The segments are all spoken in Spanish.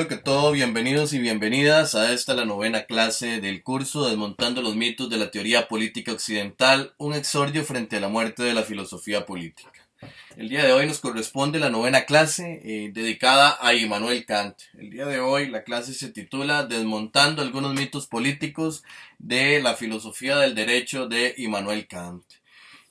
Primero que todo, bienvenidos y bienvenidas a esta la novena clase del curso Desmontando los mitos de la teoría política occidental, un exordio frente a la muerte de la filosofía política. El día de hoy nos corresponde la novena clase dedicada a Immanuel Kant. El día de hoy la clase se titula Desmontando algunos mitos políticos de la filosofía del derecho de Immanuel Kant.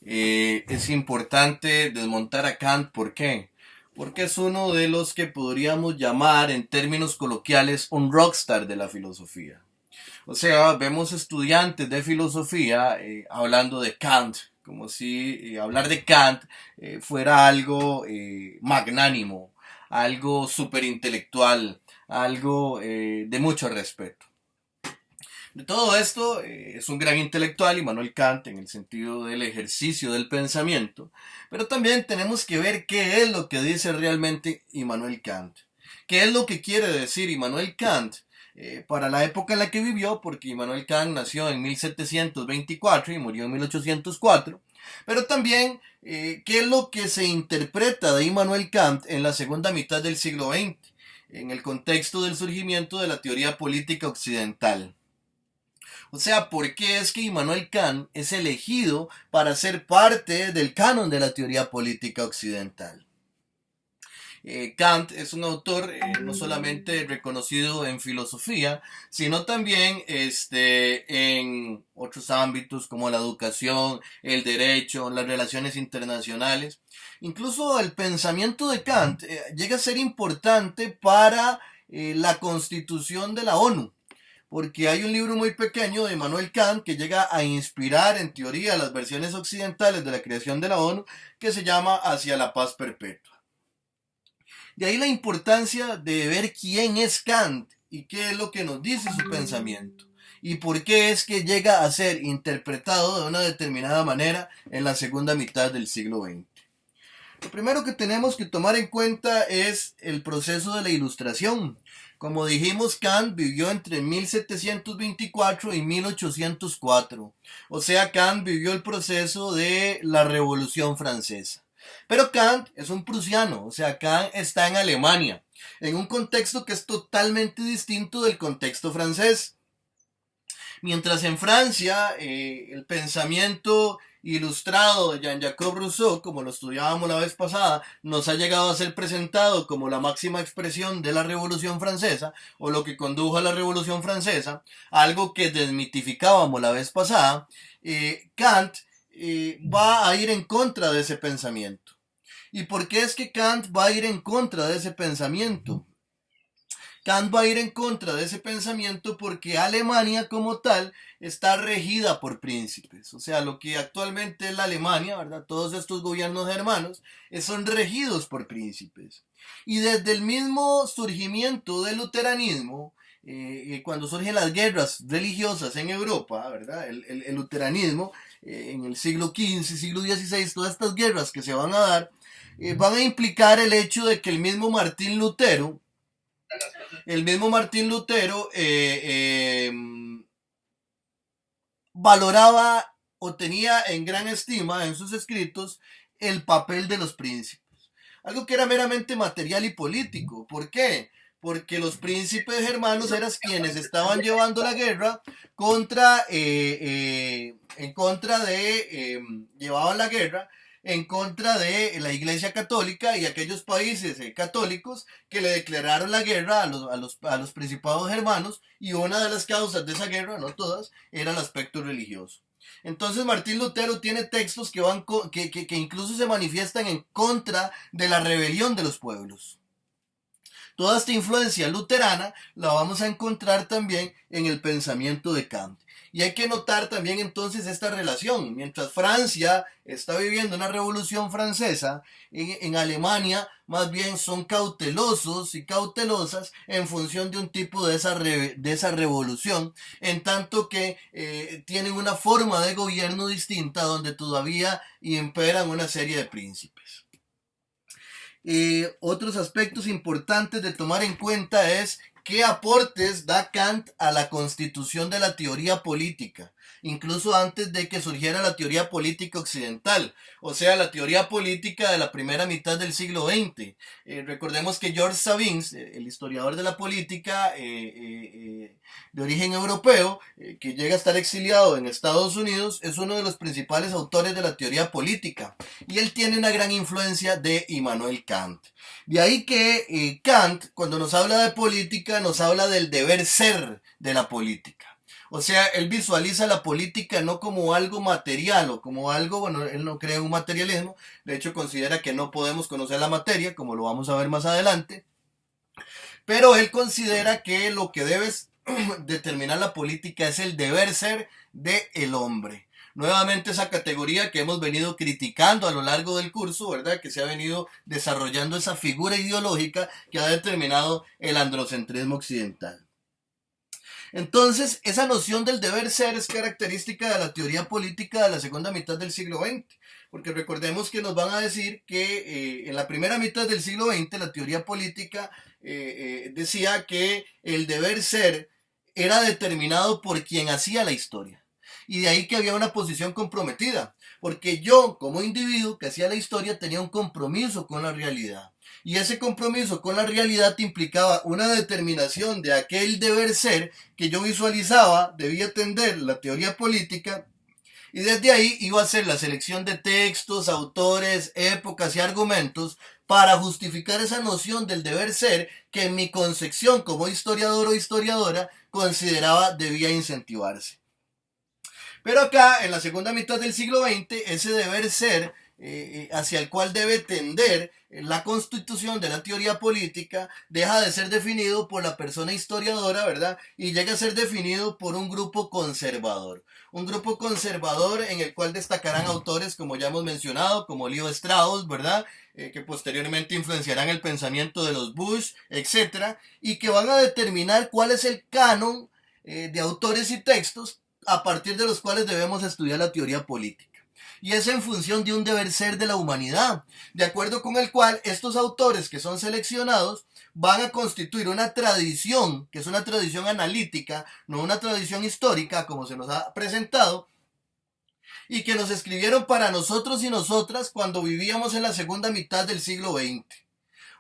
Es importante desmontar a Kant, ¿por qué? Porque es uno de los que podríamos llamar en términos coloquiales un rockstar de la filosofía. O sea, vemos estudiantes de filosofía hablando de Kant, como si hablar de Kant fuera algo magnánimo, algo superintelectual, algo de mucho respeto. De todo esto, es un gran intelectual, Immanuel Kant, en el sentido del ejercicio del pensamiento, pero también tenemos que ver qué es lo que dice realmente Immanuel Kant. ¿Qué es lo que quiere decir Immanuel Kant para la época en la que vivió? Porque Immanuel Kant nació en 1724 y murió en 1804. Pero también, ¿qué es lo que se interpreta de Immanuel Kant en la segunda mitad del siglo XX, en el contexto del surgimiento de la teoría política occidental? O sea, ¿por qué es que Immanuel Kant es elegido para ser parte del canon de la teoría política occidental? Kant es un autor no solamente reconocido en filosofía, sino también en otros ámbitos como la educación, el derecho, las relaciones internacionales. Incluso el pensamiento de Kant llega a ser importante para la constitución de la ONU, porque hay un libro muy pequeño de Immanuel Kant que llega a inspirar en teoría las versiones occidentales de la creación de la ONU, que se llama Hacia la paz perpetua. De ahí la importancia de ver quién es Kant y qué es lo que nos dice su pensamiento y por qué es que llega a ser interpretado de una determinada manera en la segunda mitad del siglo XX. Lo primero que tenemos que tomar en cuenta es el proceso de la Ilustración. Como dijimos, Kant vivió entre 1724 y 1804. O sea, Kant vivió el proceso de la Revolución Francesa. Pero Kant es un prusiano, o sea, Kant está en Alemania, en un contexto que es totalmente distinto del contexto francés. Mientras en Francia el pensamiento ilustrado de Jean-Jacques Rousseau, como lo estudiábamos la vez pasada, nos ha llegado a ser presentado como la máxima expresión de la Revolución Francesa, o lo que condujo a la Revolución Francesa, algo que desmitificábamos la vez pasada, Kant va a ir en contra de ese pensamiento. ¿Y por qué es que Kant va a ir en contra de ese pensamiento? Kant va a ir en contra de ese pensamiento porque Alemania como tal está regida por príncipes. O sea, lo que actualmente es la Alemania, ¿verdad? Todos estos gobiernos germanos son regidos por príncipes. Y desde el mismo surgimiento del luteranismo, cuando surgen las guerras religiosas en Europa, ¿verdad? El luteranismo en el siglo XV, siglo XVI, todas estas guerras que se van a dar, van a implicar el hecho de que el mismo Martín Lutero valoraba o tenía en gran estima en sus escritos el papel de los príncipes. Algo que era meramente material y político. ¿Por qué? Porque los príncipes germanos eran quienes estaban llevando la guerra llevaban la guerra en contra de la Iglesia Católica y aquellos países católicos que le declararon la guerra a los principados germanos, y una de las causas de esa guerra, no todas, era el aspecto religioso. Entonces Martín Lutero tiene textos que incluso se manifiestan en contra de la rebelión de los pueblos. Toda esta influencia luterana la vamos a encontrar también en el pensamiento de Kant. Y hay que notar también entonces esta relación. Mientras Francia está viviendo una revolución francesa, en Alemania más bien son cautelosos y cautelosas en función de un tipo de esa revolución, en tanto que tienen una forma de gobierno distinta donde todavía imperan una serie de príncipes. Otros aspectos importantes de tomar en cuenta es qué aportes da Kant a la constitución de la teoría política. incluso antes de que surgiera la teoría política occidental, o sea, la teoría política de la primera mitad del siglo XX. Recordemos que George Sabins, el historiador de la política de origen europeo, que llega a estar exiliado en Estados Unidos, es uno de los principales autores de la teoría política, y él tiene una gran influencia de Immanuel Kant. De ahí que Kant, cuando nos habla de política, nos habla del deber ser de la política. O sea, él visualiza la política no como algo material o como algo, bueno, él no cree en un materialismo, de hecho considera que no podemos conocer la materia, como lo vamos a ver más adelante, pero él considera que lo que debe determinar la política es el deber ser del hombre. Nuevamente esa categoría que hemos venido criticando a lo largo del curso, ¿verdad? Que se ha venido desarrollando esa figura ideológica que ha determinado el androcentrismo occidental. Entonces, esa noción del deber ser es característica de la teoría política de la segunda mitad del siglo XX, porque recordemos que nos van a decir que en la primera mitad del siglo XX la teoría política decía que el deber ser era determinado por quien hacía la historia. Y de ahí que había una posición comprometida, porque yo como individuo que hacía la historia tenía un compromiso con la realidad. Y ese compromiso con la realidad implicaba una determinación de aquel deber ser que yo visualizaba, debía atender la teoría política, y desde ahí iba a hacer la selección de textos, autores, épocas y argumentos para justificar esa noción del deber ser que en mi concepción como historiador o historiadora consideraba debía incentivarse. Pero acá, en la segunda mitad del siglo XX, ese deber ser hacia el cual debe tender la constitución de la teoría política deja de ser definido por la persona historiadora, ¿verdad? Y llega a ser definido por un grupo conservador. Un grupo conservador en el cual destacarán autores, como ya hemos mencionado, como Leo Strauss, ¿verdad? Que posteriormente influenciarán el pensamiento de los Bush, etcétera, y que van a determinar cuál es el canon de autores y textos a partir de los cuales debemos estudiar la teoría política. Y es en función de un deber ser de la humanidad, de acuerdo con el cual estos autores que son seleccionados van a constituir una tradición, que es una tradición analítica, no una tradición histórica como se nos ha presentado, y que nos escribieron para nosotros y nosotras cuando vivíamos en la segunda mitad del siglo XX.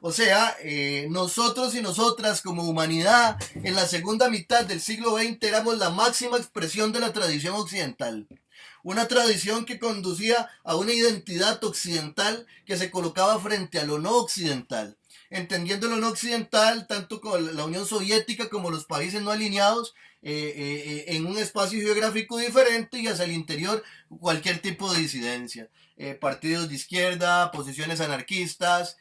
O sea, nosotros y nosotras como humanidad en la segunda mitad del siglo XX éramos la máxima expresión de la tradición occidental. Una tradición que conducía a una identidad occidental que se colocaba frente a lo no occidental. Entendiendo lo no occidental, tanto con la Unión Soviética como los países no alineados, en un espacio geográfico diferente y hacia el interior cualquier tipo de disidencia. Partidos de izquierda, posiciones anarquistas,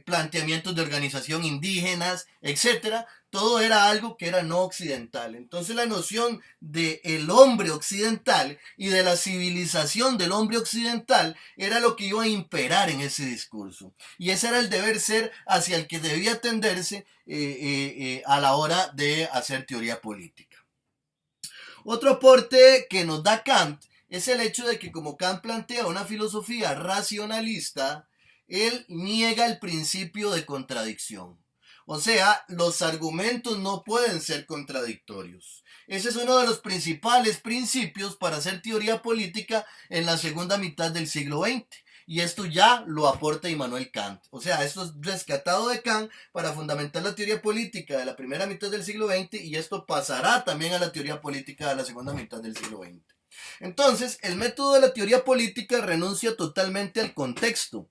planteamientos de organización indígenas, etcétera, todo era algo que era no occidental. Entonces la noción del hombre occidental y de la civilización del hombre occidental era lo que iba a imperar en ese discurso. Y ese era el deber ser hacia el que debía atenderse a la hora de hacer teoría política. Otro aporte que nos da Kant es el hecho de que como Kant plantea una filosofía racionalista, él niega el principio de contradicción. O sea, los argumentos no pueden ser contradictorios. Ese es uno de los principales principios para hacer teoría política en la segunda mitad del siglo XX. Y esto ya lo aporta Immanuel Kant. O sea, esto es rescatado de Kant para fundamentar la teoría política de la primera mitad del siglo XX y esto pasará también a la teoría política de la segunda mitad del siglo XX. Entonces, el método de la teoría política renuncia totalmente al contexto.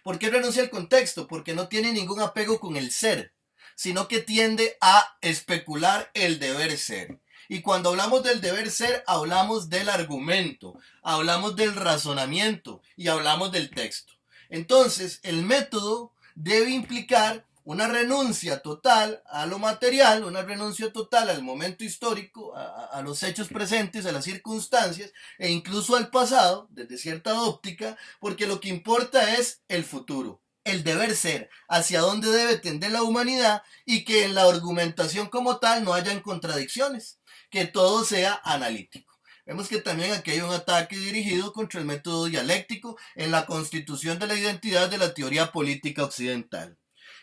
¿Por qué renuncia al contexto? Porque no tiene ningún apego con el ser, sino que tiende a especular el deber ser. Y cuando hablamos del deber ser, hablamos del argumento, hablamos del razonamiento y hablamos del texto. Entonces, el método debe implicar una renuncia total a lo material, una renuncia total al momento histórico, a los hechos presentes, a las circunstancias e incluso al pasado, desde cierta óptica, porque lo que importa es el futuro, el deber ser, hacia dónde debe tender la humanidad y que en la argumentación como tal no hayan contradicciones, que todo sea analítico. Vemos que también aquí hay un ataque dirigido contra el método dialéctico en la constitución de la identidad de la teoría política occidental.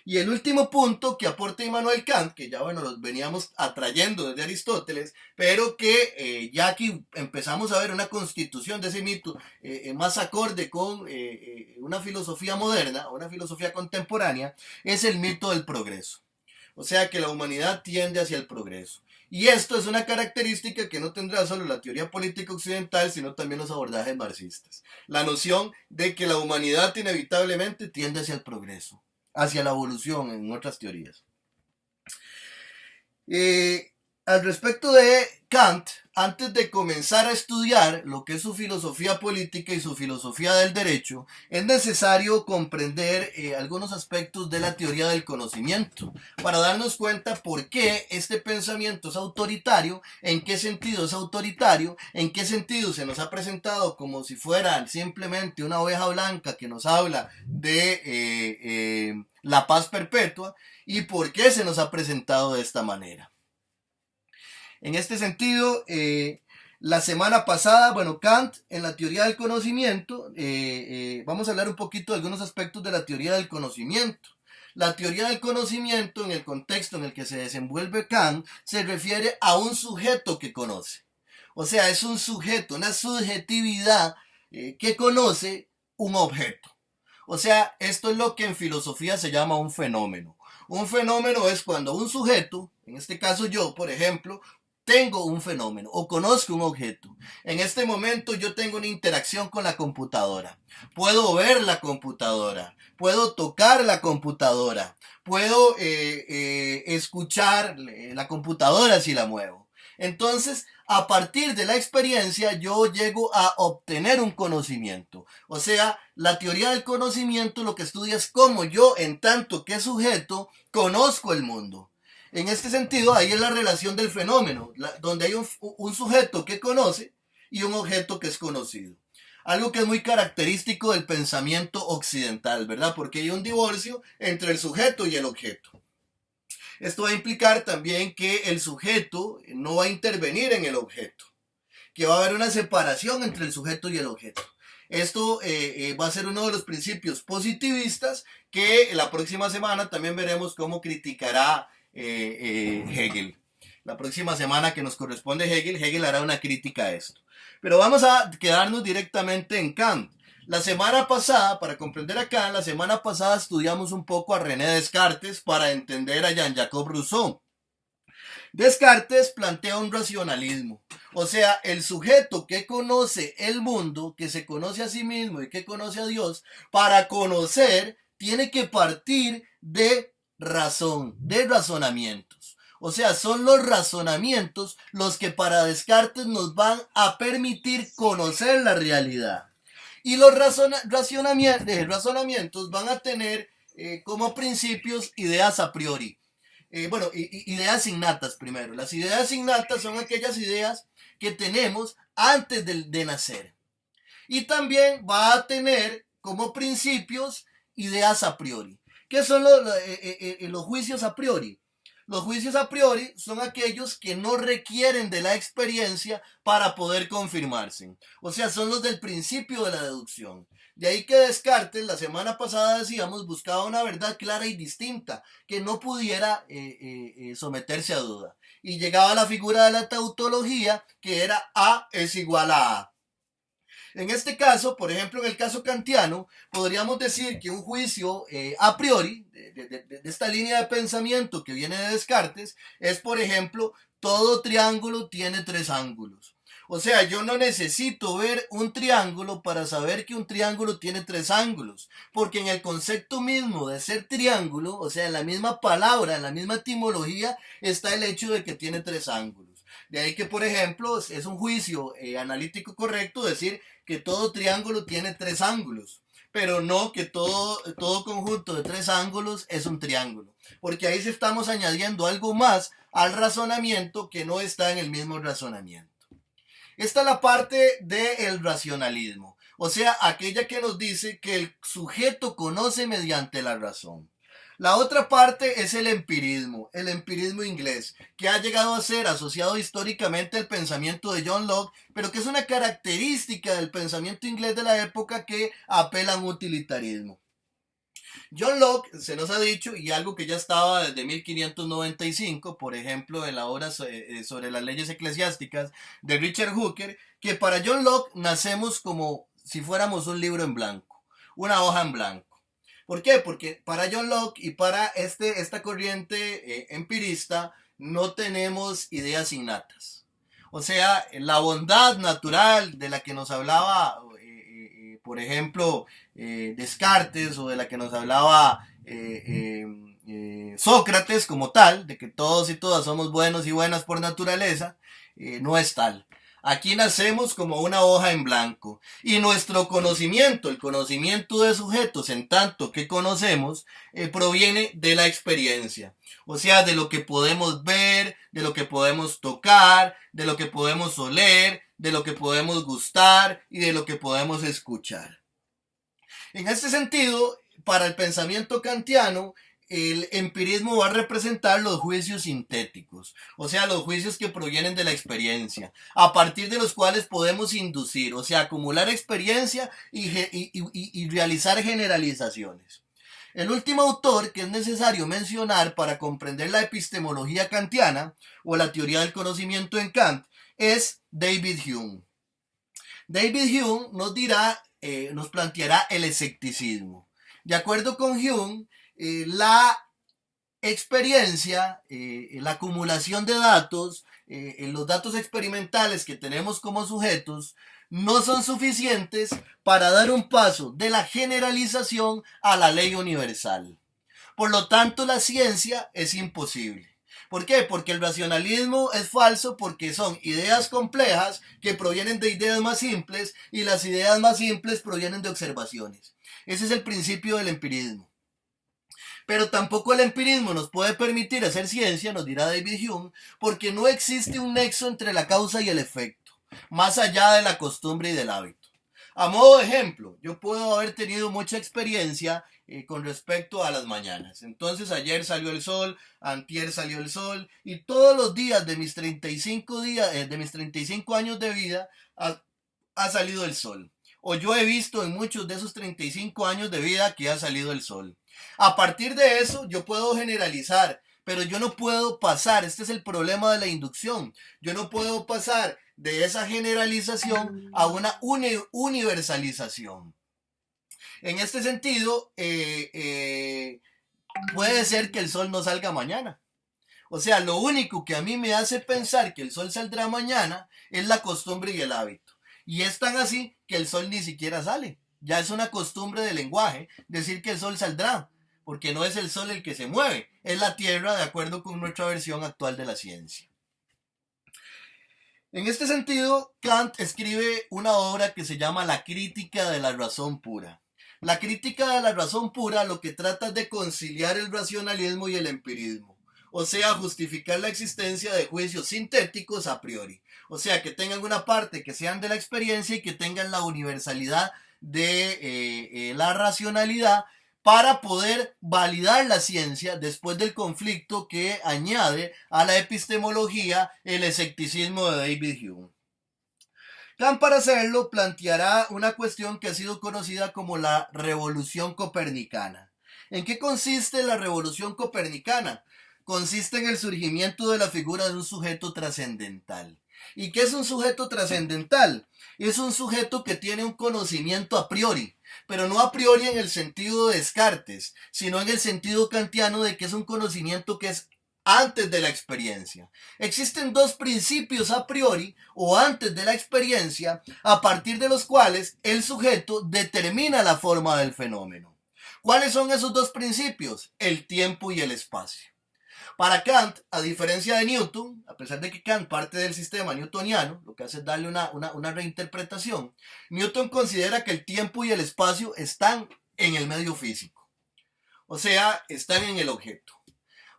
Y el último punto que aporta Immanuel Kant, que ya bueno, los veníamos atrayendo desde Aristóteles, pero que ya aquí empezamos a ver una constitución de ese mito más acorde con una filosofía moderna, una filosofía contemporánea, es el mito del progreso. O sea que la humanidad tiende hacia el progreso. Y esto es una característica que no tendrá solo la teoría política occidental, sino también los abordajes marxistas. La noción de que la humanidad inevitablemente tiende hacia el progreso, hacia la evolución en otras teorías. Al respecto de Kant, antes de comenzar a estudiar lo que es su filosofía política y su filosofía del derecho, es necesario comprender algunos aspectos de la teoría del conocimiento para darnos cuenta por qué este pensamiento es autoritario, en qué sentido es autoritario, en qué sentido se nos ha presentado como si fuera simplemente una oveja blanca que nos habla de la paz perpetua y por qué se nos ha presentado de esta manera. En este sentido, la semana pasada, bueno, Kant en la teoría del conocimiento, vamos a hablar un poquito de algunos aspectos de la teoría del conocimiento. La teoría del conocimiento, en el contexto en el que se desenvuelve Kant, se refiere a un sujeto que conoce. O sea, es un sujeto, una subjetividad que conoce un objeto. O sea, esto es lo que en filosofía se llama un fenómeno. Un fenómeno es cuando un sujeto, en este caso yo, por ejemplo, tengo un fenómeno o conozco un objeto. En este momento yo tengo una interacción con la computadora. Puedo ver la computadora, puedo tocar la computadora, puedo escuchar la computadora si la muevo. Entonces, a partir de la experiencia, yo llego a obtener un conocimiento. O sea, la teoría del conocimiento lo que estudia es cómo yo, en tanto que sujeto, conozco el mundo. En este sentido, ahí es la relación del fenómeno, donde hay un sujeto que conoce y un objeto que es conocido. Algo que es muy característico del pensamiento occidental, ¿verdad? Porque hay un divorcio entre el sujeto y el objeto. Esto va a implicar también que el sujeto no va a intervenir en el objeto, que va a haber una separación entre el sujeto y el objeto. Esto va a ser uno de los principios positivistas que la próxima semana también veremos cómo criticará Hegel. La próxima semana que nos corresponde Hegel hará una crítica a esto. Pero vamos a quedarnos directamente en Kant. La semana pasada, para comprender a Kant, la semana pasada estudiamos un poco a René Descartes para entender a Jean-Jacques Rousseau. Descartes plantea un racionalismo, o sea, el sujeto que conoce el mundo, que se conoce a sí mismo y que conoce a Dios, para conocer tiene que partir de razón, de razonamientos. O sea, son los razonamientos los que para Descartes nos van a permitir conocer la realidad. Y los razonamientos van a tener como principios ideas a priori. Ideas innatas primero. Las ideas innatas son aquellas ideas que tenemos antes de nacer. Y también va a tener como principios ideas a priori. ¿Qué son los juicios a priori? Los juicios a priori son aquellos que no requieren de la experiencia para poder confirmarse. O sea, son los del principio de la deducción. De ahí que Descartes, la semana pasada decíamos, buscaba una verdad clara y distinta, que no pudiera someterse a duda. Y llegaba a la figura de la tautología, que era A es igual a A. En este caso, por ejemplo, en el caso kantiano, podríamos decir que un juicio a priori, de esta línea de pensamiento que viene de Descartes, es, por ejemplo, todo triángulo tiene tres ángulos. O sea, yo no necesito ver un triángulo para saber que un triángulo tiene tres ángulos, porque en el concepto mismo de ser triángulo, o sea, en la misma palabra, en la misma etimología, está el hecho de que tiene tres ángulos. De ahí que, por ejemplo, es un juicio analítico correcto decir que todo triángulo tiene tres ángulos, pero no que todo conjunto de tres ángulos es un triángulo, porque ahí sí estamos añadiendo algo más al razonamiento que no está en el mismo razonamiento. Esta es la parte del racionalismo, o sea, aquella que nos dice que el sujeto conoce mediante la razón. La otra parte es el empirismo inglés, que ha llegado a ser asociado históricamente al pensamiento de John Locke, pero que es una característica del pensamiento inglés de la época que apela a un utilitarismo. John Locke se nos ha dicho, y algo que ya estaba desde 1595, por ejemplo, en la obra sobre las leyes eclesiásticas de Richard Hooker, que para John Locke nacemos como si fuéramos un libro en blanco, una hoja en blanco. ¿Por qué? Porque para John Locke y para esta corriente empirista no tenemos ideas innatas. O sea, la bondad natural de la que nos hablaba, por ejemplo, Descartes, o de la que nos hablaba Sócrates como tal, de que todos y todas somos buenos y buenas por naturaleza, no es tal. Aquí nacemos como una hoja en blanco y nuestro conocimiento, el conocimiento de sujetos en tanto que conocemos, proviene de la experiencia. O sea, de lo que podemos ver, de lo que podemos tocar, de lo que podemos oler, de lo que podemos gustar y de lo que podemos escuchar. En este sentido, para el pensamiento kantiano, el empirismo va a representar los juicios sintéticos, o sea, los juicios que provienen de la experiencia, a partir de los cuales podemos inducir, o sea, acumular experiencia y realizar generalizaciones. El último autor que es necesario mencionar para comprender la epistemología kantiana o la teoría del conocimiento en Kant es David Hume. David Hume nos planteará el escepticismo. De acuerdo con Hume, la experiencia, la acumulación de datos, los datos experimentales que tenemos como sujetos, no son suficientes para dar un paso de la generalización a la ley universal. Por lo tanto, la ciencia es imposible. ¿Por qué? Porque el racionalismo es falso, porque son ideas complejas que provienen de ideas más simples y las ideas más simples provienen de observaciones. Ese es el principio del empirismo. Pero tampoco el empirismo nos puede permitir hacer ciencia, nos dirá David Hume, porque no existe un nexo entre la causa y el efecto, más allá de la costumbre y del hábito. A modo de ejemplo, yo puedo haber tenido mucha experiencia con respecto a las mañanas. Entonces ayer salió el sol, antier salió el sol, y todos los días de mis 35 de mis 35 años de vida ha salido el sol. O yo he visto en muchos de esos 35 años de vida que ha salido el sol. A partir de eso, yo puedo generalizar, pero yo no puedo pasar, este es el problema de la inducción, yo no puedo pasar de esa generalización a una universalización. En este sentido, puede ser que el sol no salga mañana. O sea, lo único que a mí me hace pensar que el sol saldrá mañana es la costumbre y el hábito. Y es tan así que el sol ni siquiera sale. Ya es una costumbre del lenguaje decir que el sol saldrá, porque no es el sol el que se mueve, es la Tierra, de acuerdo con nuestra versión actual de la ciencia. En este sentido, Kant escribe una obra que se llama La crítica de la razón pura. La crítica de la razón pura lo que trata es de conciliar el racionalismo y el empirismo, o sea, justificar la existencia de juicios sintéticos a priori, o sea, que tengan una parte que sean de la experiencia y que tengan la universalidad de la racionalidad, para poder validar la ciencia después del conflicto que añade a la epistemología el escepticismo de David Hume. Kant, para hacerlo, planteará una cuestión que ha sido conocida como la revolución copernicana. ¿En qué consiste la revolución copernicana? Consiste en el surgimiento de la figura de un sujeto trascendental. ¿Y qué es un sujeto trascendental? Es un sujeto que tiene un conocimiento a priori, pero no a priori en el sentido de Descartes, sino en el sentido kantiano de que es un conocimiento que es antes de la experiencia. Existen dos principios a priori o antes de la experiencia, a partir de los cuales el sujeto determina la forma del fenómeno. ¿Cuáles son esos dos principios? El tiempo y el espacio. Para Kant, a diferencia de Newton, a pesar de que Kant parte del sistema newtoniano, lo que hace es darle una reinterpretación, Newton considera que el tiempo y el espacio están en el medio físico, o sea, están en el objeto.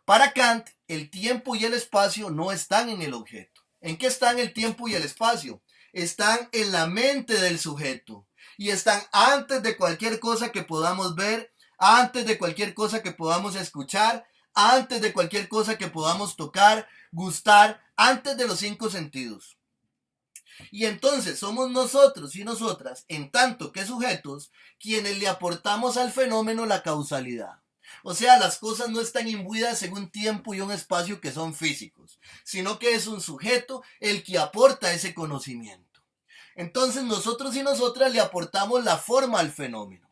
Para Kant, el tiempo y el espacio no están en el objeto. ¿En qué están el tiempo y el espacio? Están en la mente del sujeto y están antes de cualquier cosa que podamos ver, antes de cualquier cosa que podamos escuchar, antes de cualquier cosa que podamos tocar, gustar, antes de los 5 sentidos. Y entonces somos nosotros y nosotras, en tanto que sujetos, quienes le aportamos al fenómeno la causalidad. O sea, las cosas no están imbuidas en un tiempo y un espacio que son físicos, sino que es un sujeto el que aporta ese conocimiento. Entonces nosotros y nosotras le aportamos la forma al fenómeno.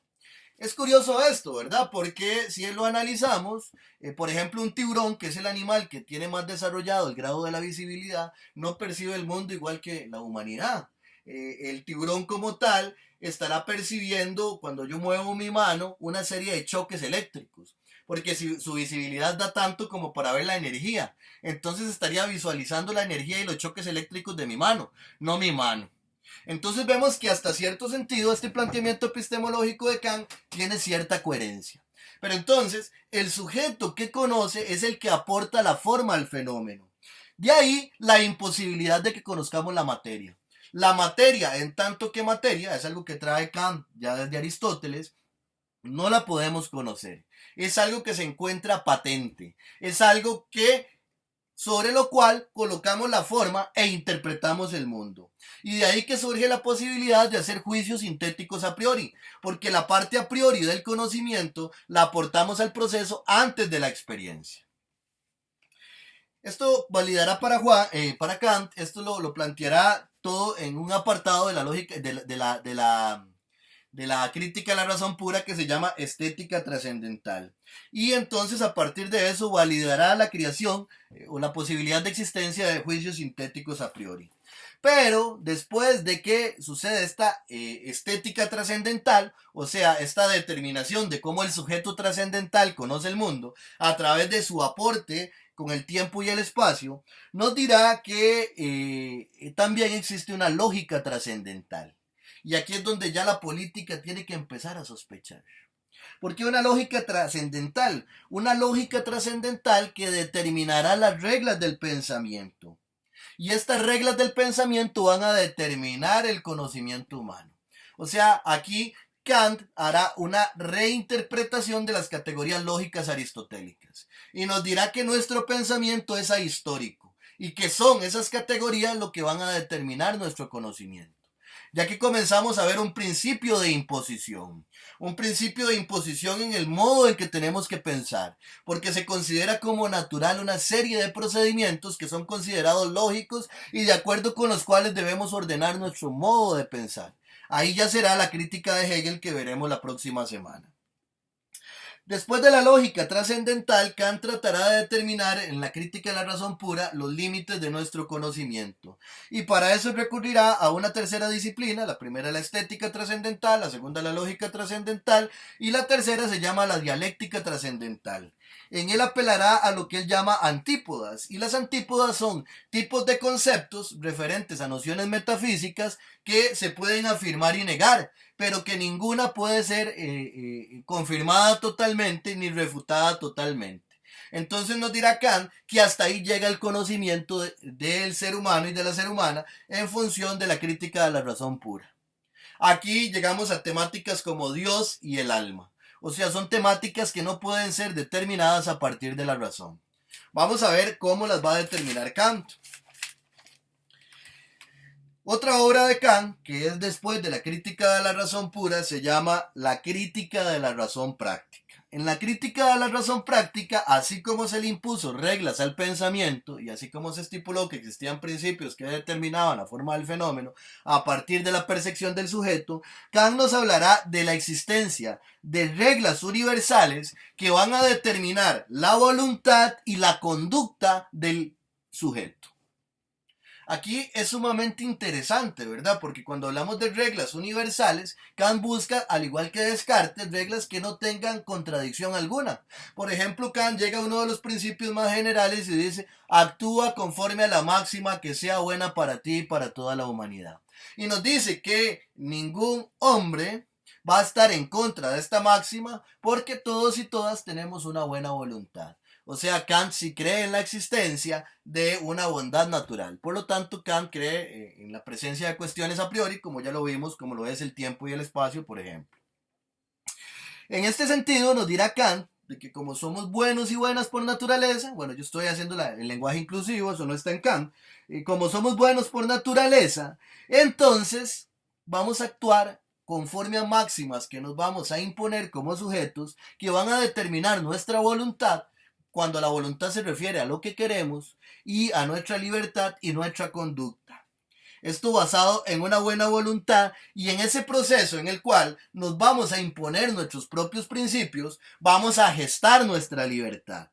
Es curioso esto, ¿verdad? Porque si lo analizamos, por ejemplo, un tiburón, que es el animal que tiene más desarrollado el grado de la visibilidad, no percibe el mundo igual que la humanidad. El tiburón como tal estará percibiendo, cuando yo muevo mi mano, una serie de choques eléctricos, porque si su visibilidad da tanto como para ver la energía, entonces estaría visualizando la energía y los choques eléctricos de mi mano, no mi mano. Entonces vemos que hasta cierto sentido este planteamiento epistemológico de Kant tiene cierta coherencia. Pero entonces el sujeto que conoce es el que aporta la forma al fenómeno. De ahí la imposibilidad de que conozcamos la materia. La materia, en tanto que materia, es algo que trae Kant ya desde Aristóteles, no la podemos conocer. Es algo que se encuentra patente. Es algo que sobre lo cual colocamos la forma e interpretamos el mundo. Y de ahí que surge la posibilidad de hacer juicios sintéticos a priori, porque la parte a priori del conocimiento la aportamos al proceso antes de la experiencia. Esto validará para Kant, esto lo planteará todo en un apartado de la lógica, de la crítica a la razón pura, que se llama estética trascendental. Y entonces a partir de eso validará la creación o la posibilidad de existencia de juicios sintéticos a priori. Pero después de que sucede esta estética trascendental, o sea, esta determinación de cómo el sujeto trascendental conoce el mundo a través de su aporte con el tiempo y el espacio, nos dirá que también existe una lógica trascendental. Y aquí es donde ya la política tiene que empezar a sospechar. ¿Por qué una lógica trascendental? Una lógica trascendental que determinará las reglas del pensamiento. Y estas reglas del pensamiento van a determinar el conocimiento humano. O sea, aquí Kant hará una reinterpretación de las categorías lógicas aristotélicas y nos dirá que nuestro pensamiento es ahistórico y que son esas categorías lo que van a determinar nuestro conocimiento. Ya que comenzamos a ver un principio de imposición en el modo en que tenemos que pensar, porque se considera como natural una serie de procedimientos que son considerados lógicos y de acuerdo con los cuales debemos ordenar nuestro modo de pensar. Ahí ya será la crítica de Hegel que veremos la próxima semana. Después de la lógica trascendental, Kant tratará de determinar en la crítica de la razón pura los límites de nuestro conocimiento. Y para eso recurrirá a una tercera disciplina, la primera la estética trascendental, la segunda la lógica trascendental y la tercera se llama la dialéctica trascendental. En él apelará a lo que él llama antípodas, y las antípodas son tipos de conceptos referentes a nociones metafísicas que se pueden afirmar y negar, pero que ninguna puede ser confirmada totalmente ni refutada totalmente. Entonces nos dirá Kant que hasta ahí llega el conocimiento del ser humano y de la ser humana en función de la crítica de la razón pura. Aquí llegamos a temáticas como Dios y el alma. O sea, son temáticas que no pueden ser determinadas a partir de la razón. Vamos a ver cómo las va a determinar Kant. Otra obra de Kant, que es después de la crítica de la razón pura, se llama La crítica de la razón práctica. En la crítica de la razón práctica, así como se le impuso reglas al pensamiento y así como se estipuló que existían principios que determinaban la forma del fenómeno a partir de la percepción del sujeto, Kant nos hablará de la existencia de reglas universales que van a determinar la voluntad y la conducta del sujeto. Aquí es sumamente interesante, ¿verdad? Porque cuando hablamos de reglas universales, Kant busca, al igual que Descartes, reglas que no tengan contradicción alguna. Por ejemplo, Kant llega a uno de los principios más generales y dice, actúa conforme a la máxima que sea buena para ti y para toda la humanidad. Y nos dice que ningún hombre va a estar en contra de esta máxima porque todos y todas tenemos una buena voluntad. O sea, Kant sí cree en la existencia de una bondad natural. Por lo tanto, Kant cree en la presencia de cuestiones a priori, como ya lo vimos, como lo es el tiempo y el espacio, por ejemplo. En este sentido, nos dirá Kant de que como somos buenos y buenas por naturaleza, bueno, yo estoy haciendo el lenguaje inclusivo, eso no está en Kant, y como somos buenos por naturaleza, entonces vamos a actuar conforme a máximas que nos vamos a imponer como sujetos que van a determinar nuestra voluntad, cuando la voluntad se refiere a lo que queremos y a nuestra libertad y nuestra conducta. Esto basado en una buena voluntad y en ese proceso en el cual nos vamos a imponer nuestros propios principios, vamos a gestar nuestra libertad.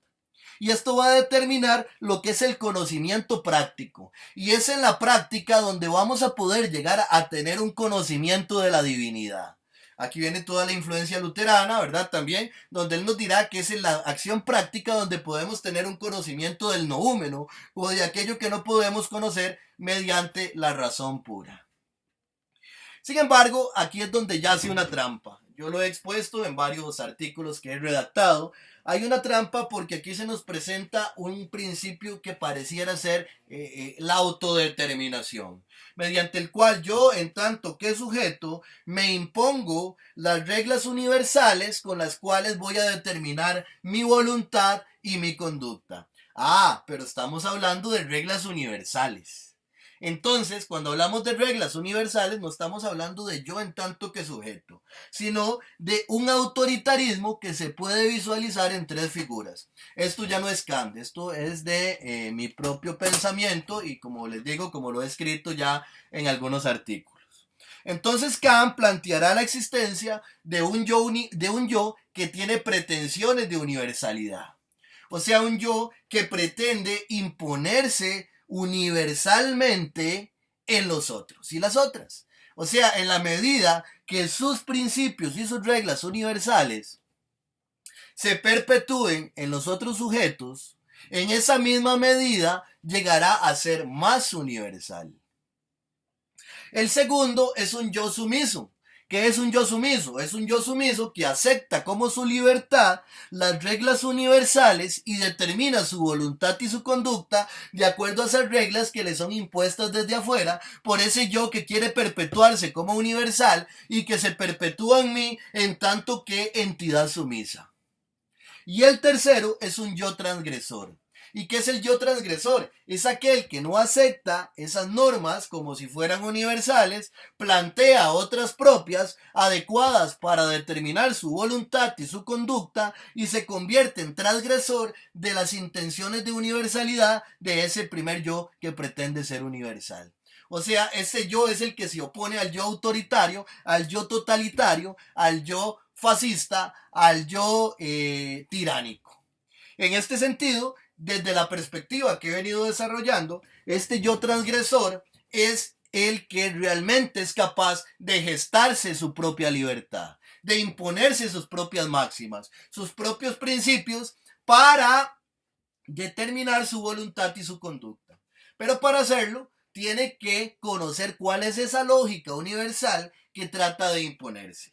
Y esto va a determinar lo que es el conocimiento práctico. Y es en la práctica donde vamos a poder llegar a tener un conocimiento de la divinidad. Aquí viene toda la influencia luterana, ¿verdad? También, donde él nos dirá que es en la acción práctica donde podemos tener un conocimiento del noúmeno o de aquello que no podemos conocer mediante la razón pura. Sin embargo, aquí es donde yace una trampa. Yo lo he expuesto en varios artículos que he redactado. Hay una trampa porque aquí se nos presenta un principio que pareciera ser la autodeterminación, mediante el cual yo, en tanto que sujeto, me impongo las reglas universales con las cuales voy a determinar mi voluntad y mi conducta. Ah, pero estamos hablando de reglas universales. Entonces, cuando hablamos de reglas universales, no estamos hablando de yo en tanto que sujeto, sino de un autoritarismo que se puede visualizar en tres figuras. Esto ya no es Kant, esto es de mi propio pensamiento y como les digo, como lo he escrito ya en algunos artículos. Entonces Kant planteará la existencia de un yo que tiene pretensiones de universalidad. O sea, un yo que pretende imponerse universalmente en los otros y las otras. O sea, en la medida que sus principios y sus reglas universales se perpetúen en los otros sujetos, en esa misma medida llegará a ser más universal. El segundo es un yo sumiso. ¿Qué es un yo sumiso? Es un yo sumiso que acepta como su libertad las reglas universales y determina su voluntad y su conducta de acuerdo a esas reglas que le son impuestas desde afuera por ese yo que quiere perpetuarse como universal y que se perpetúa en mí en tanto que entidad sumisa. Y el tercero es un yo transgresor. ¿Y qué es el yo transgresor? Es aquel que no acepta esas normas como si fueran universales, plantea otras propias, adecuadas para determinar su voluntad y su conducta, y se convierte en transgresor de las intenciones de universalidad de ese primer yo que pretende ser universal. O sea, ese yo es el que se opone al yo autoritario, al yo totalitario, al yo fascista, al yo tiránico. En este sentido, desde la perspectiva que he venido desarrollando, este yo transgresor es el que realmente es capaz de gestarse su propia libertad, de imponerse sus propias máximas, sus propios principios para determinar su voluntad y su conducta. Pero para hacerlo, tiene que conocer cuál es esa lógica universal que trata de imponerse.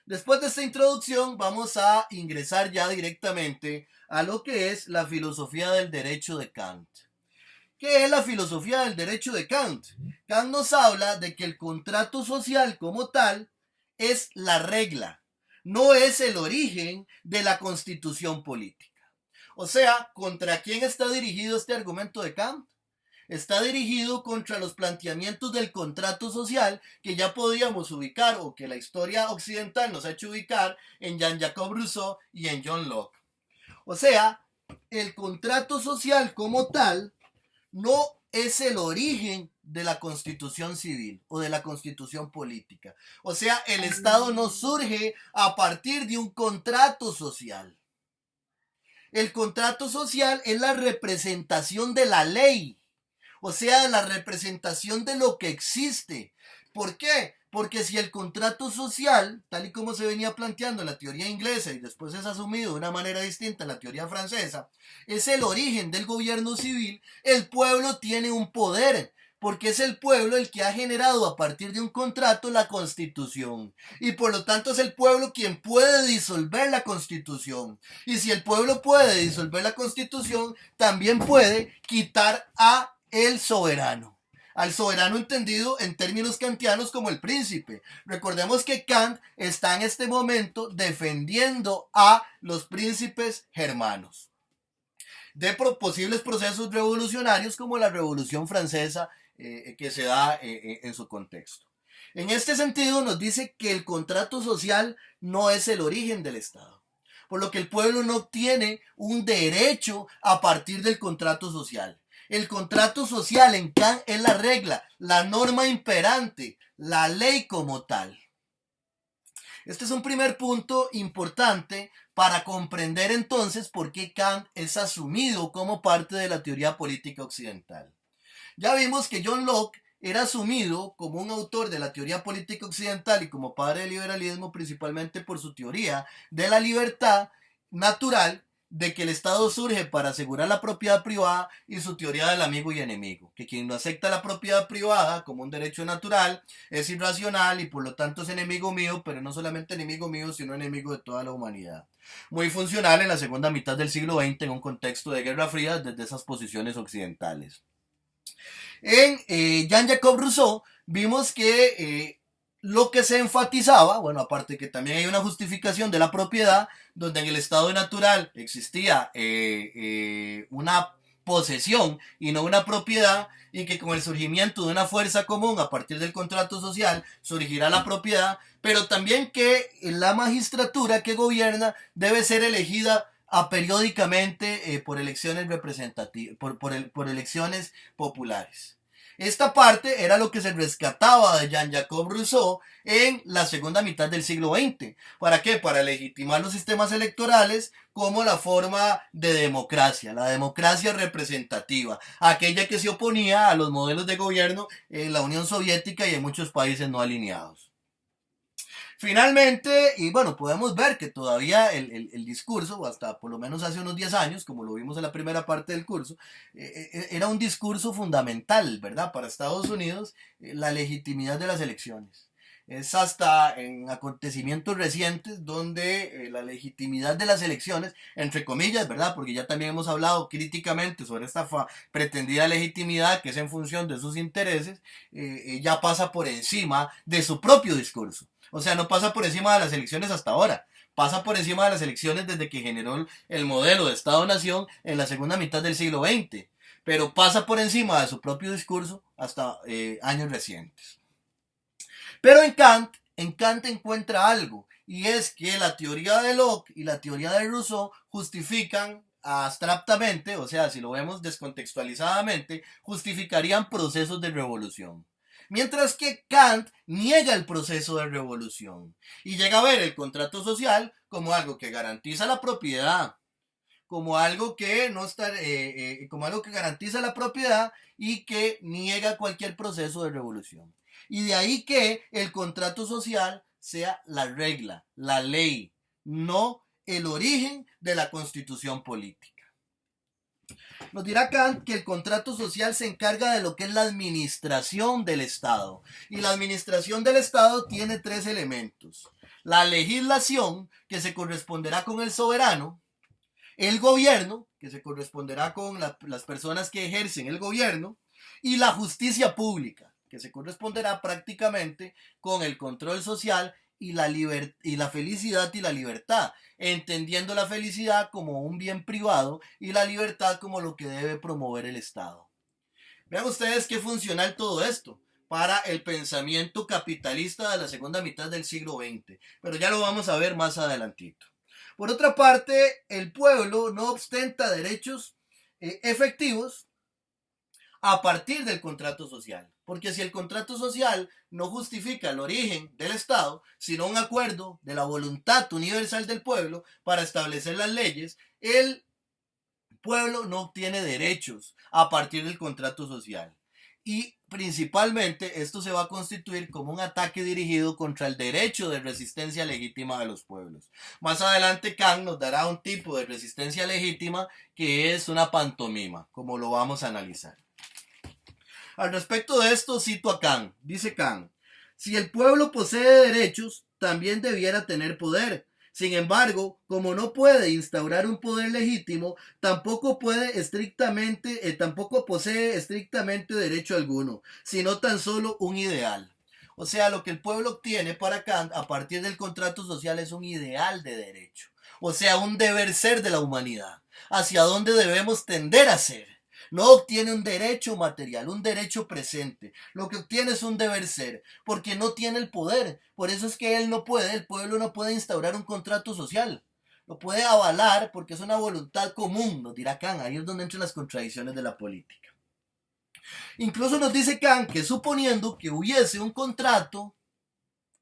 Después de esta introducción vamos a ingresar ya directamente a lo que es la filosofía del derecho de Kant. ¿Qué es la filosofía del derecho de Kant? Kant nos habla de que el contrato social como tal es la regla, no es el origen de la constitución política. O sea, ¿contra quién está dirigido este argumento de Kant? Está dirigido contra los planteamientos del contrato social que ya podíamos ubicar o que la historia occidental nos ha hecho ubicar en Jean-Jacques Rousseau y en John Locke. O sea, el contrato social como tal no es el origen de la constitución civil o de la constitución política. O sea, el Estado no surge a partir de un contrato social. El contrato social es la representación de la ley. O sea, la representación de lo que existe. ¿Por qué? Porque si el contrato social, tal y como se venía planteando en la teoría inglesa y después es asumido de una manera distinta en la teoría francesa, es el origen del gobierno civil, el pueblo tiene un poder, porque es el pueblo el que ha generado a partir de un contrato la constitución. Y por lo tanto es el pueblo quien puede disolver la constitución. Y si el pueblo puede disolver la constitución, también puede quitar a el soberano, al soberano entendido en términos kantianos como el príncipe. Recordemos que Kant está en este momento defendiendo a los príncipes germanos de posibles procesos revolucionarios como la Revolución Francesa que se da en su contexto. En este sentido nos dice que el contrato social no es el origen del Estado, por lo que el pueblo no tiene un derecho a partir del contrato social. El contrato social en Kant es la regla, la norma imperante, la ley como tal. Este es un primer punto importante para comprender entonces por qué Kant es asumido como parte de la teoría política occidental. Ya vimos que John Locke era asumido como un autor de la teoría política occidental y como padre del liberalismo principalmente por su teoría de la libertad natural, de que el Estado surge para asegurar la propiedad privada, y su teoría del amigo y enemigo, que quien no acepta la propiedad privada como un derecho natural es irracional y por lo tanto es enemigo mío, pero no solamente enemigo mío, sino enemigo de toda la humanidad. Muy funcional en la segunda mitad del siglo XX en un contexto de Guerra Fría desde esas posiciones occidentales. En Jean-Jacques Rousseau vimos que lo que se enfatizaba, bueno, aparte que también hay una justificación de la propiedad, donde en el estado natural existía una posesión y no una propiedad, y que con el surgimiento de una fuerza común a partir del contrato social surgirá la propiedad, pero también que la magistratura que gobierna debe ser elegida periódicamente por elecciones representativas, por elecciones populares. Esta parte era lo que se rescataba de Jean-Jacques Rousseau en la segunda mitad del siglo XX. ¿Para qué? Para legitimar los sistemas electorales como la forma de democracia, la democracia representativa, aquella que se oponía a los modelos de gobierno en la Unión Soviética y en muchos países no alineados. Finalmente, y bueno, podemos ver que todavía el discurso, hasta por lo menos hace unos 10 años, como lo vimos en la primera parte del curso, era un discurso fundamental, ¿verdad? Para Estados Unidos, la legitimidad de las elecciones. Es hasta en acontecimientos recientes donde la legitimidad de las elecciones, entre comillas, ¿verdad? Porque ya también hemos hablado críticamente sobre esta pretendida legitimidad que es en función de sus intereses, ya pasa por encima de su propio discurso. O sea, no pasa por encima de las elecciones hasta ahora. Pasa por encima de las elecciones desde que generó el modelo de Estado-Nación en la segunda mitad del siglo XX. Pero pasa por encima de su propio discurso hasta años recientes. Pero en Kant encuentra algo. Y es que la teoría de Locke y la teoría de Rousseau justifican abstractamente, o sea, si lo vemos descontextualizadamente, justificarían procesos de revolución. Mientras que Kant niega el proceso de revolución y llega a ver el contrato social como algo que garantiza la propiedad, como algo que no está, como algo que garantiza la propiedad y que niega cualquier proceso de revolución. Y de ahí que el contrato social sea la regla, la ley, no el origen de la constitución política. Nos dirá Kant que el contrato social se encarga de lo que es la administración del Estado. Y la administración del Estado tiene tres elementos. La legislación, que se corresponderá con el soberano. El gobierno, que se corresponderá con las personas que ejercen el gobierno. Y la justicia pública, que se corresponderá prácticamente con el control social y la felicidad y la libertad, entendiendo la felicidad como un bien privado y la libertad como lo que debe promover el Estado. Vean ustedes qué funcional todo esto para el pensamiento capitalista de la segunda mitad del siglo XX, pero ya lo vamos a ver más adelantito. Por otra parte, el pueblo no ostenta derechos efectivos a partir del contrato social. Porque si el contrato social no justifica el origen del Estado, sino un acuerdo de la voluntad universal del pueblo para establecer las leyes, el pueblo no obtiene derechos a partir del contrato social. Y principalmente esto se va a constituir como un ataque dirigido contra el derecho de resistencia legítima de los pueblos. Más adelante Kant nos dará un tipo de resistencia legítima que es una pantomima, como lo vamos a analizar. Al respecto de esto cito a Kant. Dice Kant: si el pueblo posee derechos, también debiera tener poder. Sin embargo, como no puede instaurar un poder legítimo, tampoco tampoco posee estrictamente derecho alguno, sino tan solo un ideal. O sea, lo que el pueblo obtiene para Kant a partir del contrato social es un ideal de derecho. O sea, un deber ser de la humanidad, hacia dónde debemos tender a ser. No obtiene un derecho material, un derecho presente. Lo que obtiene es un deber ser, porque no tiene el poder. Por eso es que el pueblo no puede instaurar un contrato social. Lo puede avalar porque es una voluntad común, nos dirá Kant. Ahí es donde entran las contradicciones de la política. Incluso nos dice Kant que suponiendo que hubiese un contrato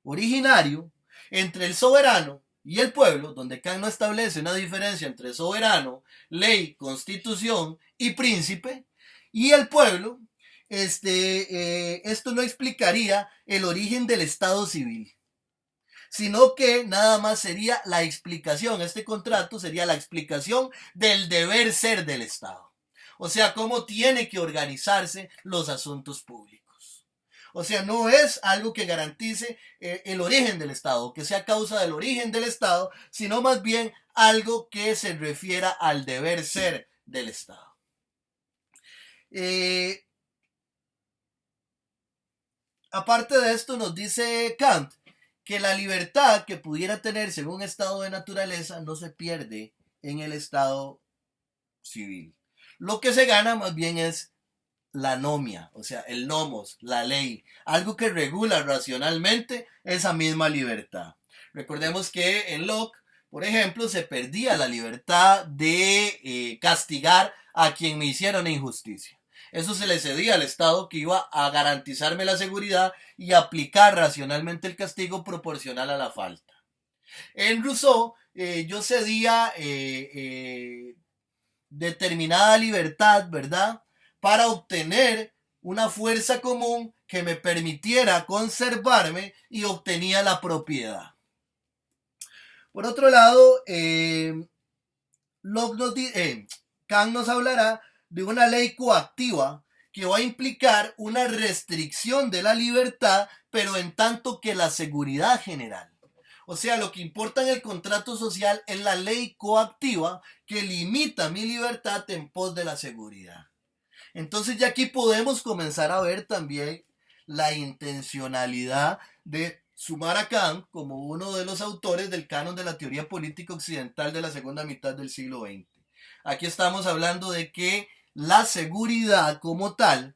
originario entre el soberano y el pueblo, donde Kant no establece una diferencia entre soberano, ley, constitución y príncipe, y el pueblo, esto no explicaría el origen del Estado civil, sino que nada más sería la explicación, este contrato sería la explicación del deber ser del Estado. O sea, cómo tiene que organizarse los asuntos públicos. O sea, no es algo que garantice el origen del Estado, que sea causa del origen del Estado, sino más bien algo que se refiera al deber ser del Estado. Aparte de esto, nos dice Kant que la libertad que pudiera tenerse en un estado de naturaleza no se pierde en el estado civil. Lo que se gana más bien es la nomia, o sea, el nomos, la ley, algo que regula racionalmente esa misma libertad. Recordemos que en Locke, por ejemplo, se perdía la libertad de castigar a quien me hiciera una injusticia. Eso se le cedía al Estado, que iba a garantizarme la seguridad y aplicar racionalmente el castigo proporcional a la falta. En Rousseau, yo cedía determinada libertad, ¿verdad?, para obtener una fuerza común que me permitiera conservarme y obtenía la propiedad. Por otro lado, Kant nos hablará de una ley coactiva que va a implicar una restricción de la libertad, pero en tanto que la seguridad general. O sea, lo que importa en el contrato social es la ley coactiva que limita mi libertad en pos de la seguridad. Entonces ya aquí podemos comenzar a ver también la intencionalidad de sumar a Kant como uno de los autores del canon de la teoría política occidental de la segunda mitad del siglo XX. Aquí estamos hablando de que la seguridad como tal